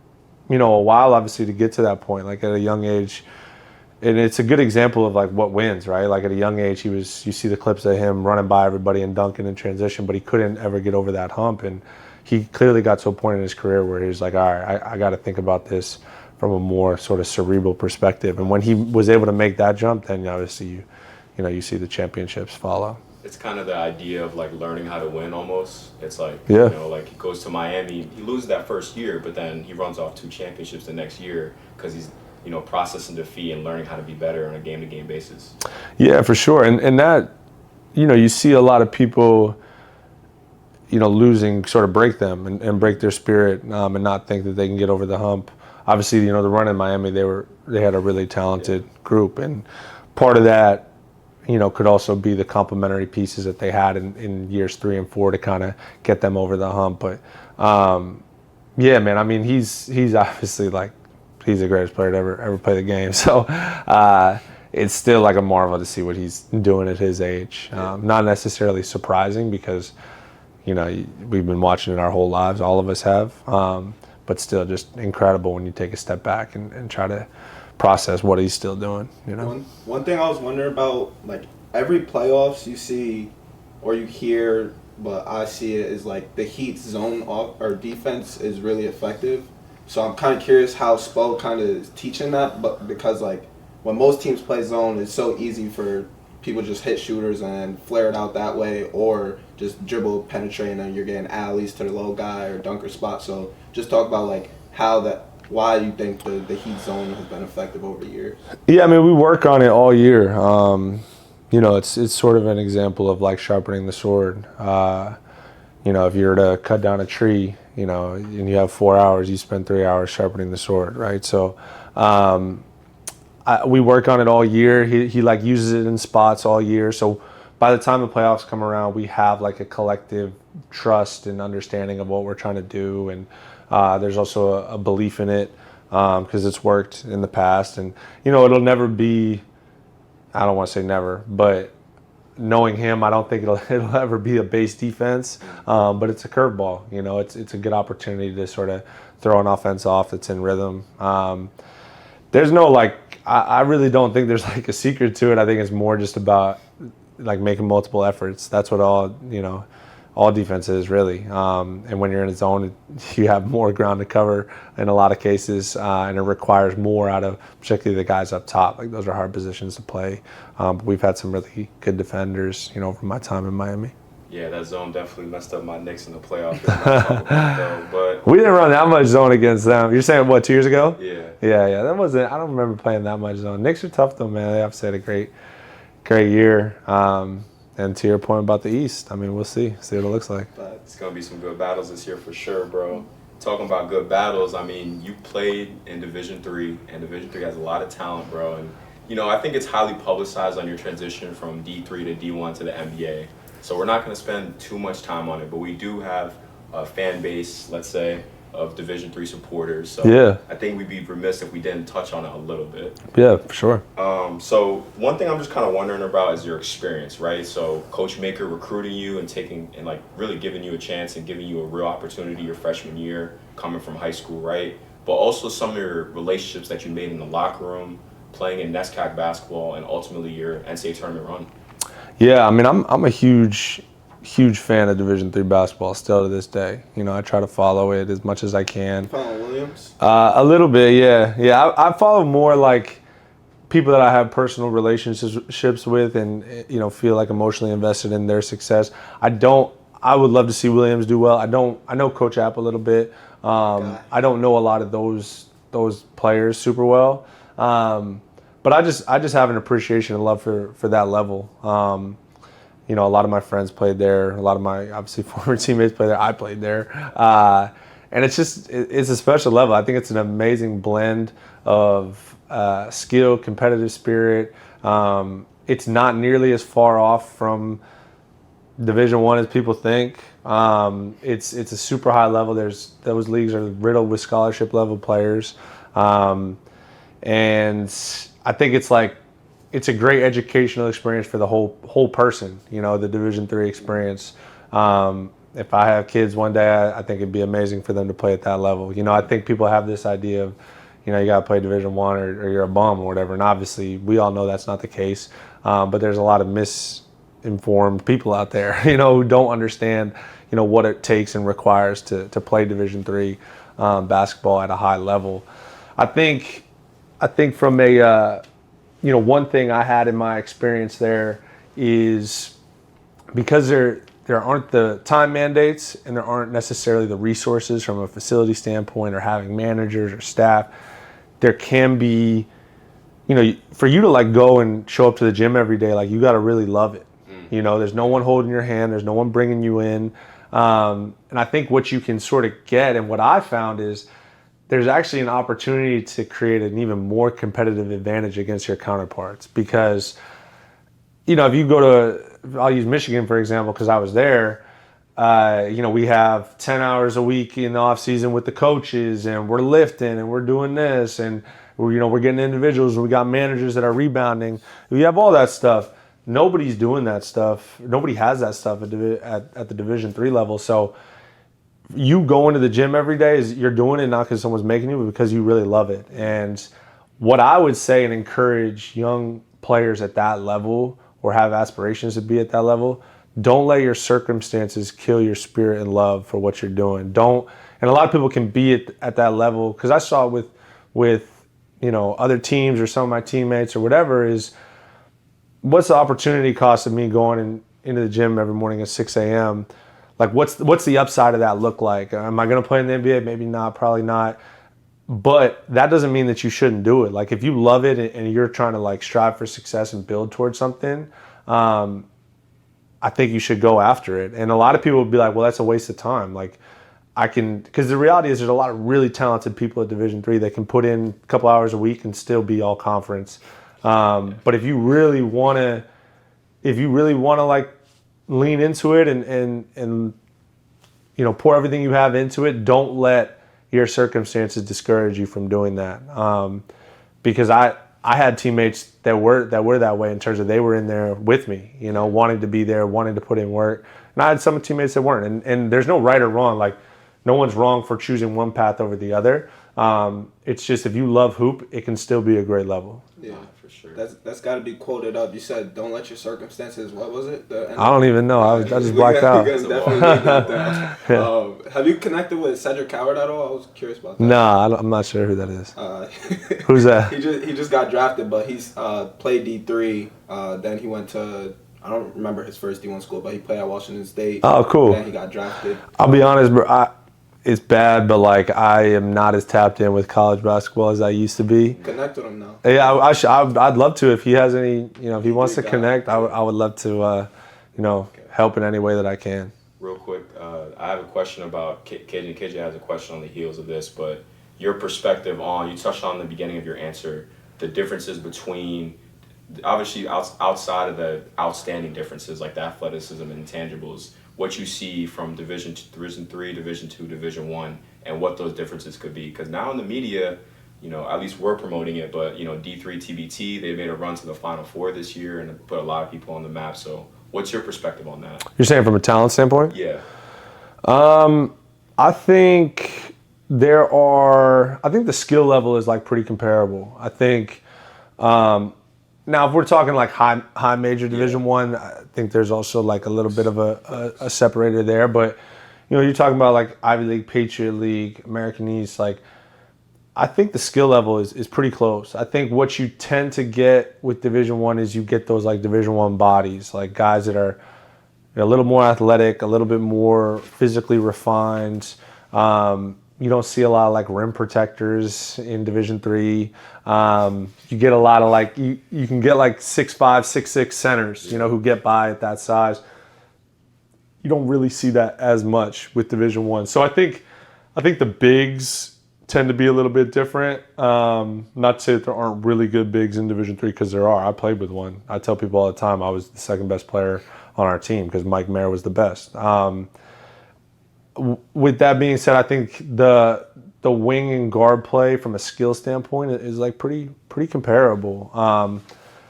a while obviously to get to that point, like at a young age. And it's a good example of like what wins, right? Like at a young age, you see the clips of him running by everybody and dunking in transition, but he couldn't ever get over that hump. And he clearly got to a point in his career where he was like, all right, I got to think about this from a more sort of cerebral perspective. And when he was able to make that jump, then obviously you see the championships follow. It's kind of the idea of like learning how to win almost. It's like, yeah. Like he goes to Miami, he loses that first year, but then he runs off 2 championships the next year because he's, processing defeat and learning how to be better on a game-to-game basis. Yeah, for sure. And that, you see a lot of people, losing sort of break them and break their spirit and not think that they can get over the hump. Obviously, the run in Miami, they had a really talented group, and part of that, could also be the complementary pieces that they had in years 3 and 4 to kind of get them over the hump. But yeah, man, I mean, he's obviously like, he's the greatest player to ever play the game. So it's still like a marvel to see what he's doing at his age. Not necessarily surprising because, we've been watching it our whole lives, all of us have. But still just incredible when you take a step back and try to process what he's still doing, One thing I was wondering about, like every playoffs you see or you hear but I see it as like the Heat's zone or defense is really effective. So I'm kind of curious how Spo kind of is teaching that, but because like when most teams play zone, it's so easy for people just hit shooters and flare it out that way, or just dribble, penetrate, and you're getting alleys to the low guy or dunker spot. So just talk about like why you think the Heat zone has been effective over the years. Yeah, I mean, we work on it all year. You know, it's sort of an example of like sharpening the sword. You know, if you were to cut down a tree, you know, and you have 4 hours, you spend 3 hours sharpening the sword, right? So we work on it all year. He like uses it in spots all year. So by the time the playoffs come around, we have like a collective trust and understanding of what we're trying to do. And there's also a belief in it because it's worked in the past. And, you know, it'll never be, I don't want to say never, but knowing him, I don't think it'll ever be a base defense, but it's a curveball. You know, it's a good opportunity to sort of throw an offense off that's in rhythm. There's no like, I really don't think there's like a secret to it. I think it's more just about like making multiple efforts. That's what all defense is really. And when you're in a zone, you have more ground to cover in a lot of cases, and it requires more out of particularly the guys up top. Like those are hard positions to play. But we've had some really good defenders, you know, over my time in Miami. Yeah, that zone definitely messed up my Knicks in the playoffs. But we didn't run that much zone against them. You're saying what, 2 years ago? Yeah. Yeah. That wasn't. I don't remember playing that much zone. Knicks are tough though, man. They have had a great year. And to your point about the East, I mean, we'll see what it looks like. But it's gonna be some good battles this year for sure, bro. Talking about good battles, I mean, you played in Division III, and Division III has a lot of talent, bro. And you know, I think it's highly publicized on your transition from D3 to D1 to the NBA. So we're not going to spend too much time on it, but we do have a fan base, let's say, of Division III supporters. So yeah. I think we'd be remiss if we didn't touch on it a little bit. Yeah, for sure. So one thing I'm just kind of wondering about is your experience, right? So Coach Maker recruiting you and like really giving you a chance and giving you a real opportunity your freshman year coming from high school, right? But also some of your relationships that you made in the locker room, playing in NESCAC basketball, and ultimately your NCAA tournament run. Yeah, I mean, I'm a huge fan of Division III basketball still to this day. You know, I try to follow it as much as I can. Follow Williams? A little bit, yeah. Yeah, I follow more like people that I have personal relationships with and, you know, feel like emotionally invested in their success. I would love to see Williams do well. I know Coach App a little bit. I don't know a lot of those players super well. But I just have an appreciation and love for that level. You know, a lot of my friends played there. A lot of my, obviously, former teammates played there. I played there. And it's a special level. I think it's an amazing blend of skill, competitive spirit. It's not nearly as far off from Division I as people think. It's a super high level. Those leagues are riddled with scholarship level players. And I think it's a great educational experience for the whole person, you know, the Division III experience. If I have kids one day, I think it'd be amazing for them to play at that level. You know, I think people have this idea of, you know, you got to play Division I or you're a bum or whatever. And obviously, we all know that's not the case. But there's a lot of misinformed people out there, you know, who don't understand, you know, what it takes and requires to play Division III basketball at a high level. I think from a you know, one thing I had in my experience there is because there aren't the time mandates and there aren't necessarily the resources from a facility standpoint or having managers or staff, there can be, you know, for you to like go and show up to the gym every day, like you got to really love it. You know, there's no one holding your hand, there's no one bringing you in. And I think what you can sort of get, and what I found is, there's actually an opportunity to create an even more competitive advantage against your counterparts because, you know, if you go to, I'll use Michigan, for example, because I was there, you know, we have 10 hours a week in the off season with the coaches and we're lifting and we're doing this and, you know, we're getting individuals and we got managers that are rebounding. We have all that stuff. Nobody's doing that stuff. Nobody has that stuff at the Division III level. So you go into the gym every day is you're doing it not because someone's making you, but because you really love it. And what I would say and encourage young players at that level or have aspirations to be at that level, don't let your circumstances kill your spirit and love for what you're doing. Don't, and a lot of people can be at that level, because I saw it with other teams or some of my teammates or whatever, is what's the opportunity cost of me going into the gym every morning at 6 a.m.? Like, what's the upside of that look like? Am I going to play in the NBA? Maybe not, probably not. But that doesn't mean that you shouldn't do it. Like, if you love it and you're trying to like strive for success and build towards something, I think you should go after it. And a lot of people would be like, well, that's a waste of time. Like, because the reality is there's a lot of really talented people at Division III that can put in a couple hours a week and still be all conference. But if you really want to like lean into it and pour everything you have into it, don't let your circumstances discourage you from doing that. Because I had teammates that were that way in terms of they were in there with me, wanting to be there, wanting to put in work. And I had some teammates that weren't. And there's no right or wrong. Like, no one's wrong for choosing one path over the other. It's just, if you love hoop, it can still be a great level. Yeah, for sure. That's got to be quoted up. You said, "Don't let your circumstances." What was it? I don't even know. I just blacked out. Have you connected with Cedric Howard at all? I was curious about that. Nah, I'm not sure who that is. Who's that? He just got drafted, but he's played D3. Then he went to, I don't remember his first D1 school, but he played at Washington State. Oh, cool. Then he got drafted. I'll be honest, bro. It's bad, but like, I am not as tapped in with college basketball as I used to be. Connect with him now. Yeah, I'd love to. If he has any, if he wants to connect, I would love to, help in any way that I can. Real quick, I have a question about KJ. KJ has a question on the heels of this, but your perspective on, you touched on the beginning of your answer, the differences between, obviously outside of the outstanding differences like the athleticism and intangibles, what you see from Division 3, Division 2, Division 1, and what those differences could be. Because now in the media, at least we're promoting it, but, D3 TBT, they made a run to the Final Four this year and put a lot of people on the map. So what's your perspective on that? You're saying from a talent standpoint? Yeah. I think the skill level is like pretty comparable. I think, now, if we're talking like high major Division One, I think there's also like a little bit of a separator there. But you're talking about like Ivy League, Patriot League, American East. Like, I think the skill level is pretty close. I think what you tend to get with Division One is you get those like Division One bodies, like guys that are a little more athletic, a little bit more physically refined. You don't see a lot of like rim protectors in Division III. You get a lot of like, you can get like 6'5", 6'6" centers, who get by at that size. You don't really see that as much with Division I. So I think the bigs tend to be a little bit different. Not to say that there aren't really good bigs in Division III, because there are. I played with one. I tell people all the time I was the second best player on our team because Mike Mayer was the best. With that being said, I think the wing and guard play from a skill standpoint is like pretty comparable.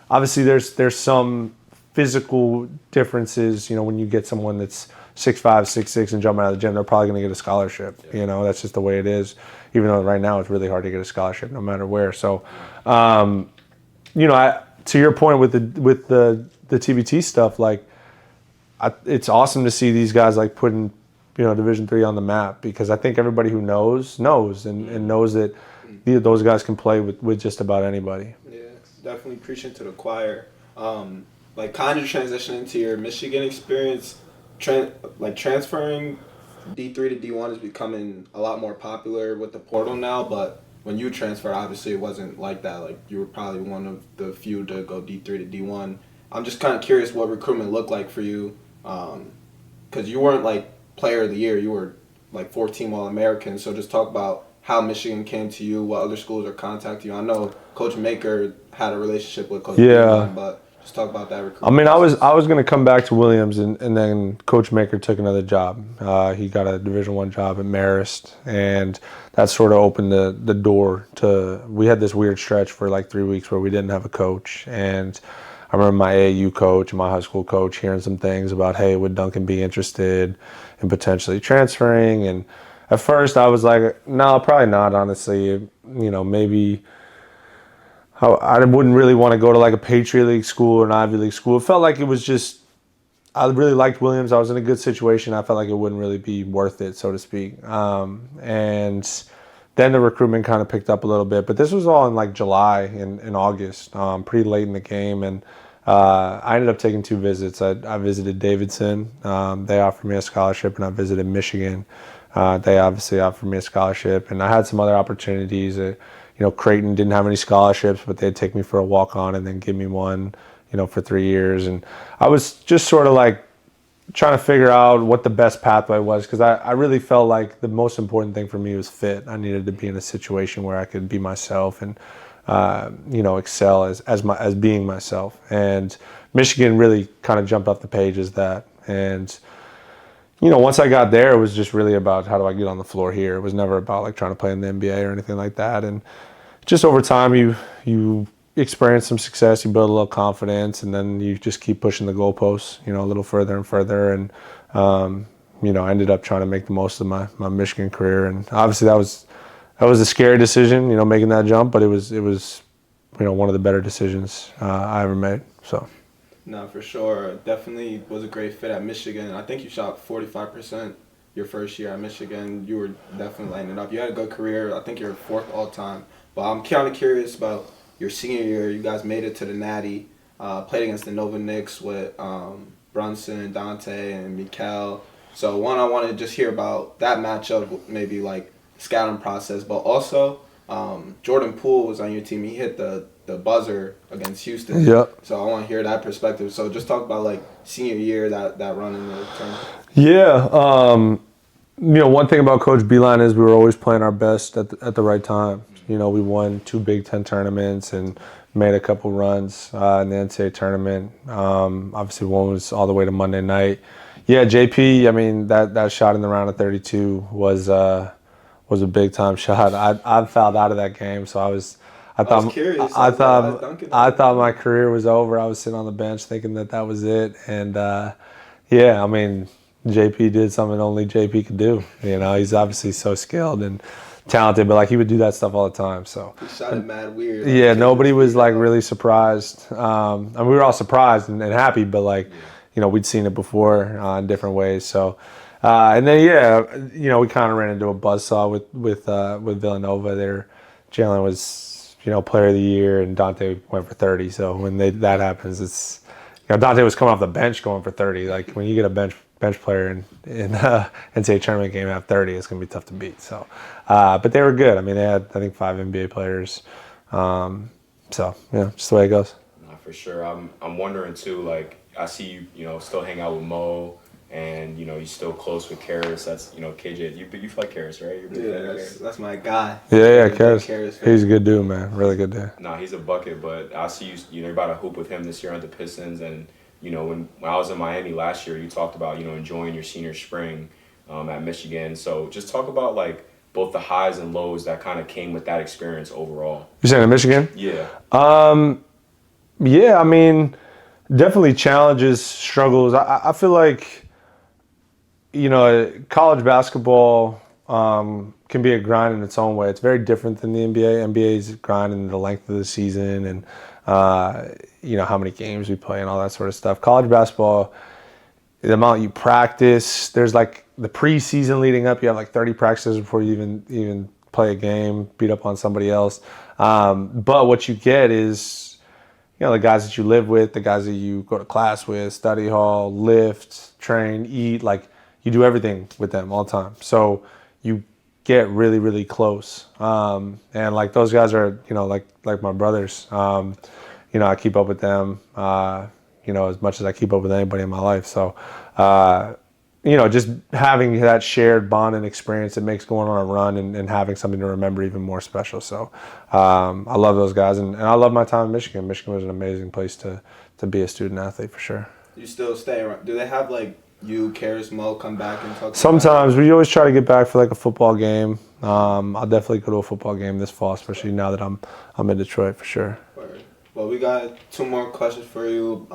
Obviously, there's some physical differences. When you get someone that's 6'5", 6'6", and jumping out of the gym, they're probably going to get a scholarship. That's just the way it is. Even though right now it's really hard to get a scholarship no matter where. So, to your point with the TBT stuff, like, it's awesome to see these guys like putting Division III on the map, because I think everybody who knows and knows that those guys can play with just about anybody. Yeah, definitely preaching to the choir. Like, kind of transitioning to your Michigan experience, transferring D3 to D1 is becoming a lot more popular with the portal now, but when you transferred, obviously it wasn't like that. Like, you were probably one of the few to go D3 to D1. I'm just kind of curious what recruitment looked like for you, because you weren't like player of the year, you were like 14 All-American. So just talk about how Michigan came to you, what other schools are contacting you. I know Coach Maker had a relationship with Coach Beilein, but just talk about that recruitment. I mean, I was going to come back to Williams, and then Coach Maker took another job. He got a Division I job at Marist, and that sort of opened the door to. We had this weird stretch for like 3 weeks where we didn't have a coach, and I remember my AAU coach and my high school coach hearing some things about, hey, would Duncan be interested in potentially transferring? And at first I was like, no, probably not, honestly. Maybe I wouldn't really want to go to like a Patriot League school or an Ivy League school. It felt like it was just, I really liked Williams. I was in a good situation. I felt like it wouldn't really be worth it, so to speak. And then the recruitment kind of picked up a little bit. But this was all in like July and August, pretty late in the game. And I ended up taking 2 visits. I visited Davidson. They offered me a scholarship, and I visited Michigan. They obviously offered me a scholarship. And I had some other opportunities. Creighton didn't have any scholarships, but they'd take me for a walk-on and then give me one, for 3 years. And I was just sort of like trying to figure out what the best pathway was, because I really felt like the most important thing for me was fit. I needed to be in a situation where I could be myself and excel as being myself. And Michigan really kind of jumped off the page as that. And once I got there, it was just really about how do I get on the floor here. It was never about like trying to play in the NBA or anything like that. And just over time, you experience some success, you build a little confidence, and then you just keep pushing the goalposts, a little further and further. And I ended up trying to make the most of my Michigan career. And obviously that was a scary decision, making that jump, but it was one of the better decisions I ever made. So. No, for sure. Definitely was a great fit at Michigan. I think you shot 45% your first year at Michigan. You were definitely lighting it up. You had a good career. I think you're 4th all time. But I'm kind of curious about your senior year. You guys made it to the Natty, played against the Nova Knicks with Brunson, Dante, and Mikal. So I want to just hear about that matchup, maybe like scouting process, but also Jordan Poole was on your team. He hit the buzzer against Houston. Yep. So I want to hear that perspective. So just talk about like senior year, that run in the tournament. Yeah. One thing about Coach Beilein is we were always playing our best at the right time. We won 2 Big Ten tournaments and made a couple runs in the NCAA tournament. Obviously, one was all the way to Monday night. Yeah, JP. I mean, that shot in the round of 32 was a big time shot. I fouled out of that game, so I thought my career was over. I was sitting on the bench thinking that was it. And I mean, JP did something only JP could do. He's obviously so skilled and talented, but like he would do that stuff all the time. So he shot it mad weird. Yeah, nobody was like really surprised. And we were all surprised and happy, but like we'd seen it before in different ways. So and then we kind of ran into a buzzsaw with Villanova there. Jalen was player of the year, and Dante went for 30. So when that happens, it's Dante was coming off the bench going for 30. Like when you get a bench player in NCAA tournament game at 30, it's gonna be tough to beat. So, but they were good. I mean, they had I think 5 NBA players. So just the way it goes. No, for sure. I'm wondering too. Like I see you still hang out with Mo. And you're still close with Carris. That's KJ. You like Carris, right? That's my guy. Yeah, Carris. He's a good dude, man. Really good dude. Nah, he's a bucket. But I see you're about to hoop with him this year on the Pistons. And when I was in Miami last year, you talked about enjoying your senior spring at Michigan. So just talk about like both the highs and lows that kind of came with that experience overall. You're saying in Michigan? Yeah. Yeah. I mean, definitely challenges, struggles. I feel like. College basketball can be a grind in its own way. It's very different than the NBA. NBA's grinding the length of the season and, how many games we play and all that sort of stuff. College basketball, the amount you practice, there's like the preseason leading up, you have like 30 practices before you even play a game, beat up on somebody else. But what you get is, the guys that you live with, the guys that you go to class with, study hall, lift, train, eat, like, you do everything with them all the time. So you get really, really close. And like those guys are, like my brothers. I keep up with them, as much as I keep up with anybody in my life. So, just having that shared bond and experience, it makes going on a run and having something to remember even more special. So I love those guys. And I love my time in Michigan. Michigan was an amazing place to be a student athlete for sure. You still stay around? Do they have like you, Carris, Mo come back and talk? Sometimes we always try to get back for like a football game. I'll definitely go to a football game this fall, especially now that I'm in Detroit for sure. Well, we got 2 more questions for you.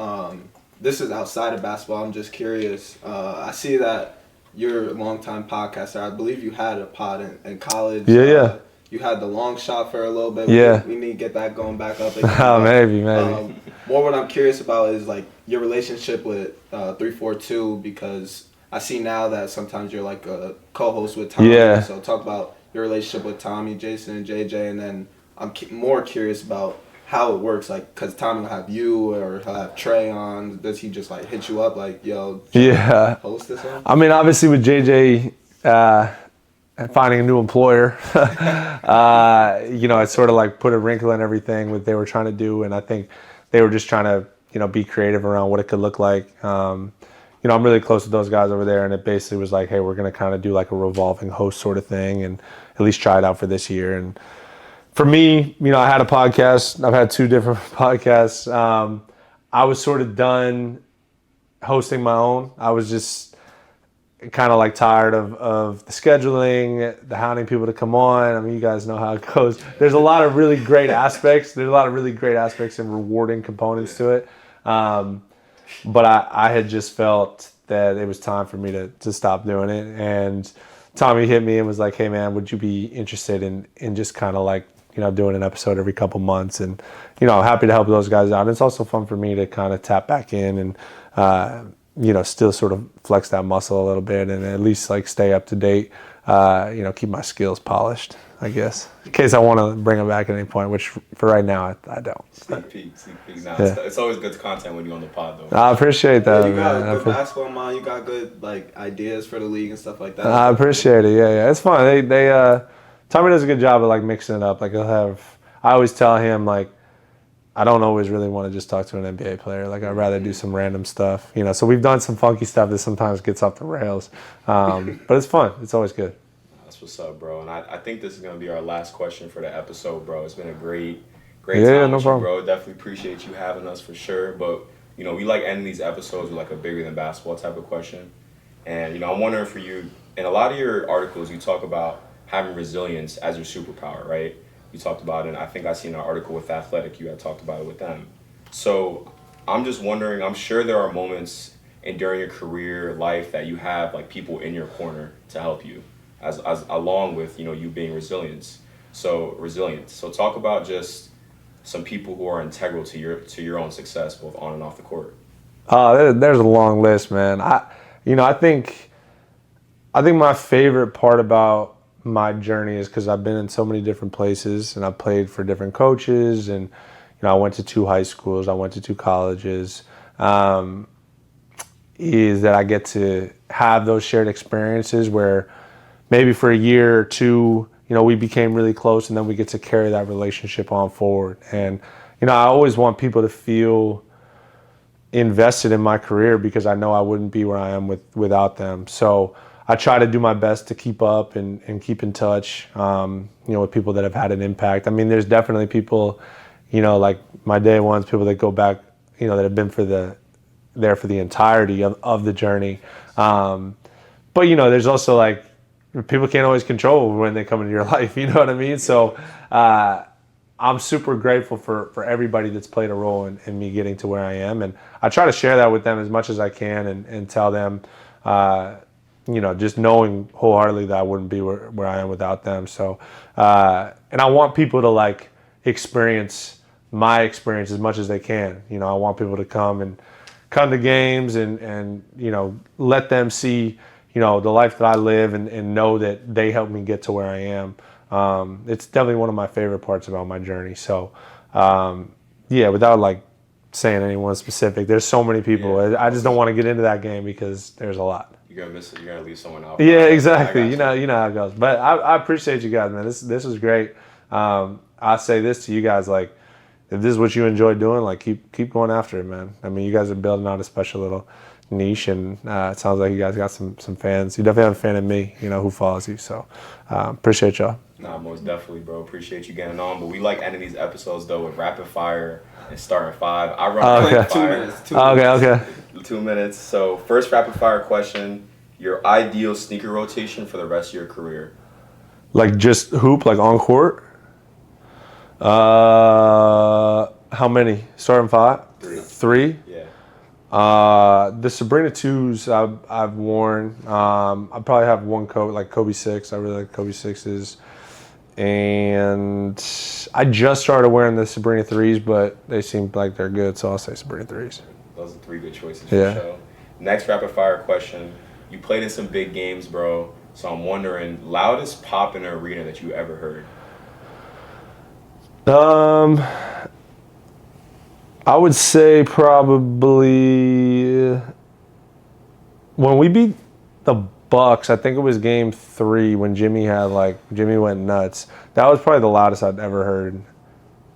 This is outside of basketball. I'm just curious. I see that you're a longtime podcaster. I believe you had a pod in college. Yeah. You had the long shot for a little bit. Yeah. We need to get that going back up again. Maybe. More what I'm curious about is like your relationship with 3-4 too, because I see now that sometimes you're like a co-host with Tommy. Yeah. So talk about your relationship with Tommy, Jason, and JJ, and then I'm more curious about how it works, like, because Tommy will have you or he'll have Trey on. Does he just like hit you up like, yo, host this one? I mean, obviously with JJ finding a new employer, it sort of like put a wrinkle in everything what they were trying to do, and I think they were just trying to be creative around what it could look like. I'm really close with those guys over there, and it basically was like, hey, we're going to kind of do like a revolving host sort of thing and at least try it out for this year. And for me, I had a podcast. I've had 2 different podcasts. I was sort of done hosting my own. I was just kind of like tired of the scheduling, the hounding people to come on. I mean, you guys know how it goes. There's a lot of really great aspects. There's a lot of really great aspects and rewarding components to it. But I had just felt that it was time for me to stop doing it. And Tommy hit me and was like, hey, man, would you be interested in just kind of like, doing an episode every couple months? And, I'm happy to help those guys out. And it's also fun for me to kind of tap back in and, still sort of flex that muscle a little bit and at least like stay up to date, keep my skills polished, I guess, in case I want to bring them back at any point, which for right now, I don't. Sneak peek. Nah, Yeah. It's always good content when you're on the pod, though. I appreciate that, You got man. good basketball mind. You got good like ideas for the league and stuff like that. I appreciate it. Yeah. It's fun. They Tommy does a good job of like mixing it up. Like I always tell him like, I don't always really want to just talk to an NBA player. Like I'd rather do some random stuff, So we've done some funky stuff that sometimes gets off the rails, but it's fun. It's always good. That's what's up, bro. And I think this is gonna be our last question for the episode, bro. It's been a great Yeah, time no with problem. you, bro. Definitely appreciate you having us for sure. But we like ending these episodes with like a bigger than basketball type of question. And I'm wondering for you, in a lot of your articles, you talk about having resilience as your superpower, right? You talked about it, and I think I seen an article with Athletic, you had talked about it with them. So I'm just wondering, I'm sure there are moments during your career life that you have like people in your corner to help you, as along with you being resilient. So talk about just some people who are integral to your own success, both on and off the court. There's a long list, man. I think my favorite part about my journey is because I've been in so many different places and I've played for different coaches, and I went to 2 high schools, I went to 2 colleges. Is that I get to have those shared experiences where maybe for a year or 2, we became really close, and then we get to carry that relationship on forward. And I always want people to feel invested in my career because I know I wouldn't be where I am without them. So I try to do my best to keep up and keep in touch, with people that have had an impact. I mean, there's definitely people, like my day ones, people that go back, that have been there for the entirety of the journey. But there's also like people can't always control when they come into your life. You know what I mean? So I'm super grateful for everybody that's played a role in me getting to where I am, and I try to share that with them as much as I can and tell them. Just knowing wholeheartedly that I wouldn't be where I am without them. So, and I want people to like experience my experience as much as they can. I want people to come to games and let them see, the life that I live and know that they helped me get to where I am. It's definitely one of my favorite parts about my journey. So, without like saying anyone specific, there's so many people. Yeah. I just don't want to get into that game because there's a lot. You're gonna miss it. You're gonna leave someone out. Yeah, exactly. You know you. how it goes. But I appreciate you guys, man. This was great. I say this to you guys, like, if this is what you enjoy doing, like keep going after it, man. I mean, you guys are building out a special little niche, and it sounds like you guys got some fans. You definitely have a fan in me, who follows you. So appreciate y'all. Nah, most definitely, bro. Appreciate you getting on. But we like ending these episodes though with rapid fire and starting 5. I run rapid fire. 2 minutes. Okay. 2 minutes. So first rapid fire question: your ideal sneaker rotation for the rest of your career? Like just hoop, like on court. How many? Starting 5? 3. Yeah. The Sabrina 2s I've worn. I probably have one coat like Kobe 6. I really like Kobe 6s. And I just started wearing the Sabrina 3s, but they seem like they're good, so I'll say Sabrina 3s. Those are 3 good choices Yeah. for sure. Next rapid fire question. You played in some big games, bro. So I'm wondering, loudest pop in an arena that you ever heard? I would say probably when we beat the Bucks, I think it was game 3 when Jimmy went nuts. That was probably the loudest I'd ever heard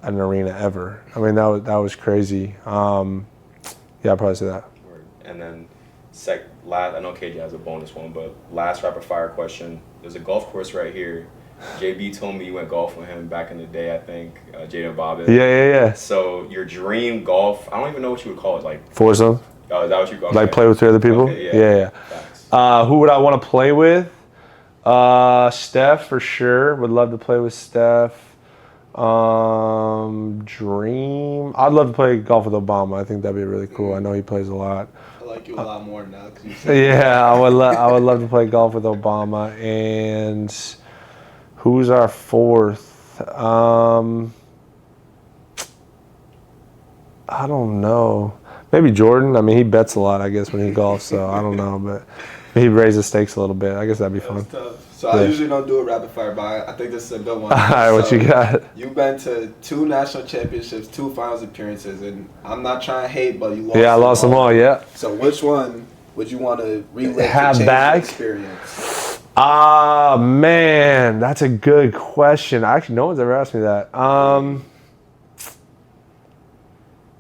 at an arena ever. I mean, that was crazy. Yeah, I'd probably say that. And then last, I know KJ has a bonus one, but last rapid fire question. There's a golf course right here. JB told me you went golf with him back in the day, I think. Jaden Bobbitt. Yeah. So your dream golf, I don't even know what you would call it, like Foursome. Oh, is that what you call it? Like play with 3 other people? Okay, Yeah. Facts. Who would I want to play with? Steph for sure. Would love to play with Steph. Dream. I'd love to play golf with Obama. I think that'd be really cool. I know he plays a lot. I like you a lot more now. 'Cause you said Yeah, I would love to play golf with Obama. And who's our 4th? I don't know. Maybe Jordan. I mean, he bets a lot, I guess, when he golfs. So I don't know, but he raises the stakes a little bit. I guess that'd be fun. That's tough. So I usually don't do a rapid fire, but I think this is a good one. All right, what you got? You've been to 2 national championships, 2 finals appearances, and I'm not trying to hate, but you lost. Yeah, I lost them all. Yeah. So which one would you want to relive Have to change back? the experience? Man, that's a good question. Actually, no one's ever asked me that.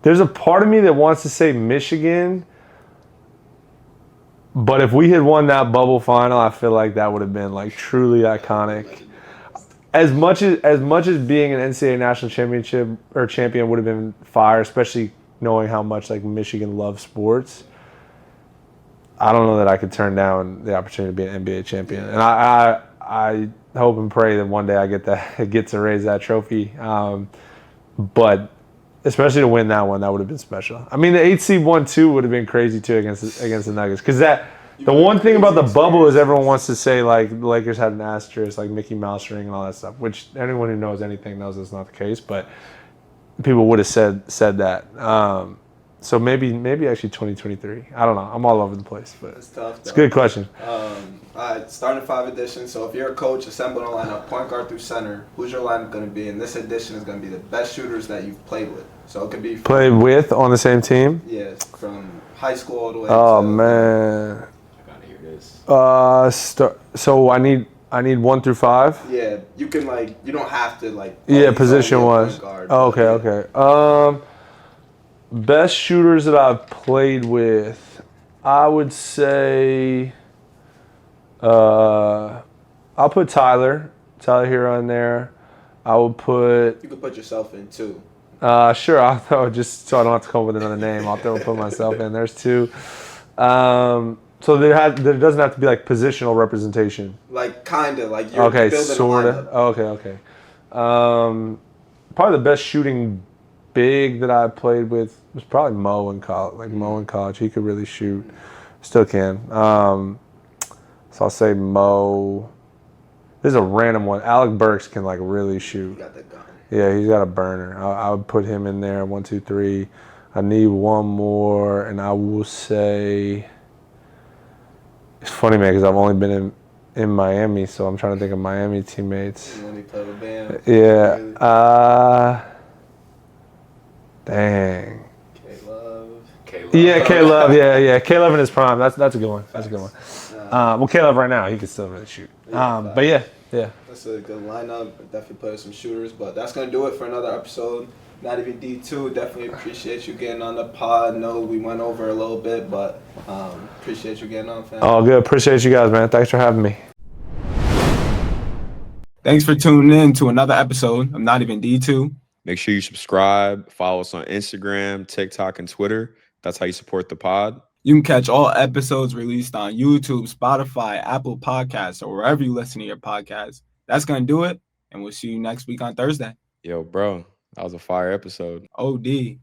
There's a part of me that wants to say Michigan, but if we had won that bubble final, I feel like that would have been like truly iconic. As much as being an NCAA national championship or champion would have been fire, especially knowing how much like Michigan loves sports. I don't know that I could turn down the opportunity to be an NBA champion, and I hope and pray that one day I get to raise that trophy. But especially to win that one, that would have been special. I mean, the 8 seed 1-2 would have been crazy too against the Nuggets, because the one thing about the bubble is everyone wants to say like the Lakers had an asterisk, like Mickey Mouse ring and all that stuff, which anyone who knows anything knows that's not the case. But people would have said that. So maybe actually 2023. I don't know. I'm all over the place, but It's tough. it's a good question. All right, starting 5 edition. So if you're a coach, assemble a lineup, point guard through center. Who's your lineup going to be? And this edition is going to be the best shooters that you've played with. So it could be Played with on the same team. yes, from high school all the way. Oh to, man. I gotta hear this. So I need 1 through 5. Yeah, you can you don't have to Yeah, position always wise. point guard, Oh, but okay. Best shooters that I've played with, I would say, I'll put Tyler Hero in there. I would put. You could put yourself in too. Sure, I'll throw, just so I don't have to come up with another name. I'll put myself in. There's 2. So there doesn't have to be like positional representation. Kinda you're Okay, building sorta. a lineup. Okay. Probably the best shooting big that I played with was probably Mo in college. Mo in college, he could really shoot. Still can. So I'll say Mo. This is a random one. Alec Burks can really shoot. You got that gun. Yeah, he's got a burner. I would put him in there. 1, 2, 3. I need one more, and I will say. It's funny, man, because I've only been in Miami, so I'm trying to think of Miami teammates. And when he played with Bam. Yeah. Really? Dang. K-Love. Yeah, K-Love. Yeah. K-Love in his prime. That's a good one. That's a good one. Well, K-Love right now, he can still really shoot. But yeah. That's a good lineup. Definitely play with some shooters. But that's going to do it for another episode. Not even D2. Definitely appreciate you getting on the pod. No, we went over a little bit, but appreciate you getting on, fam. Oh, good. Appreciate you guys, man. Thanks for having me. Thanks for tuning in to another episode of Not Even D2. Make sure you subscribe, follow us on Instagram, TikTok, and Twitter. That's how you support the pod. You can catch all episodes released on YouTube, Spotify, Apple Podcasts, or wherever you listen to your podcasts. That's going to do it, and we'll see you next week on Thursday. Yo, bro, that was a fire episode. OD.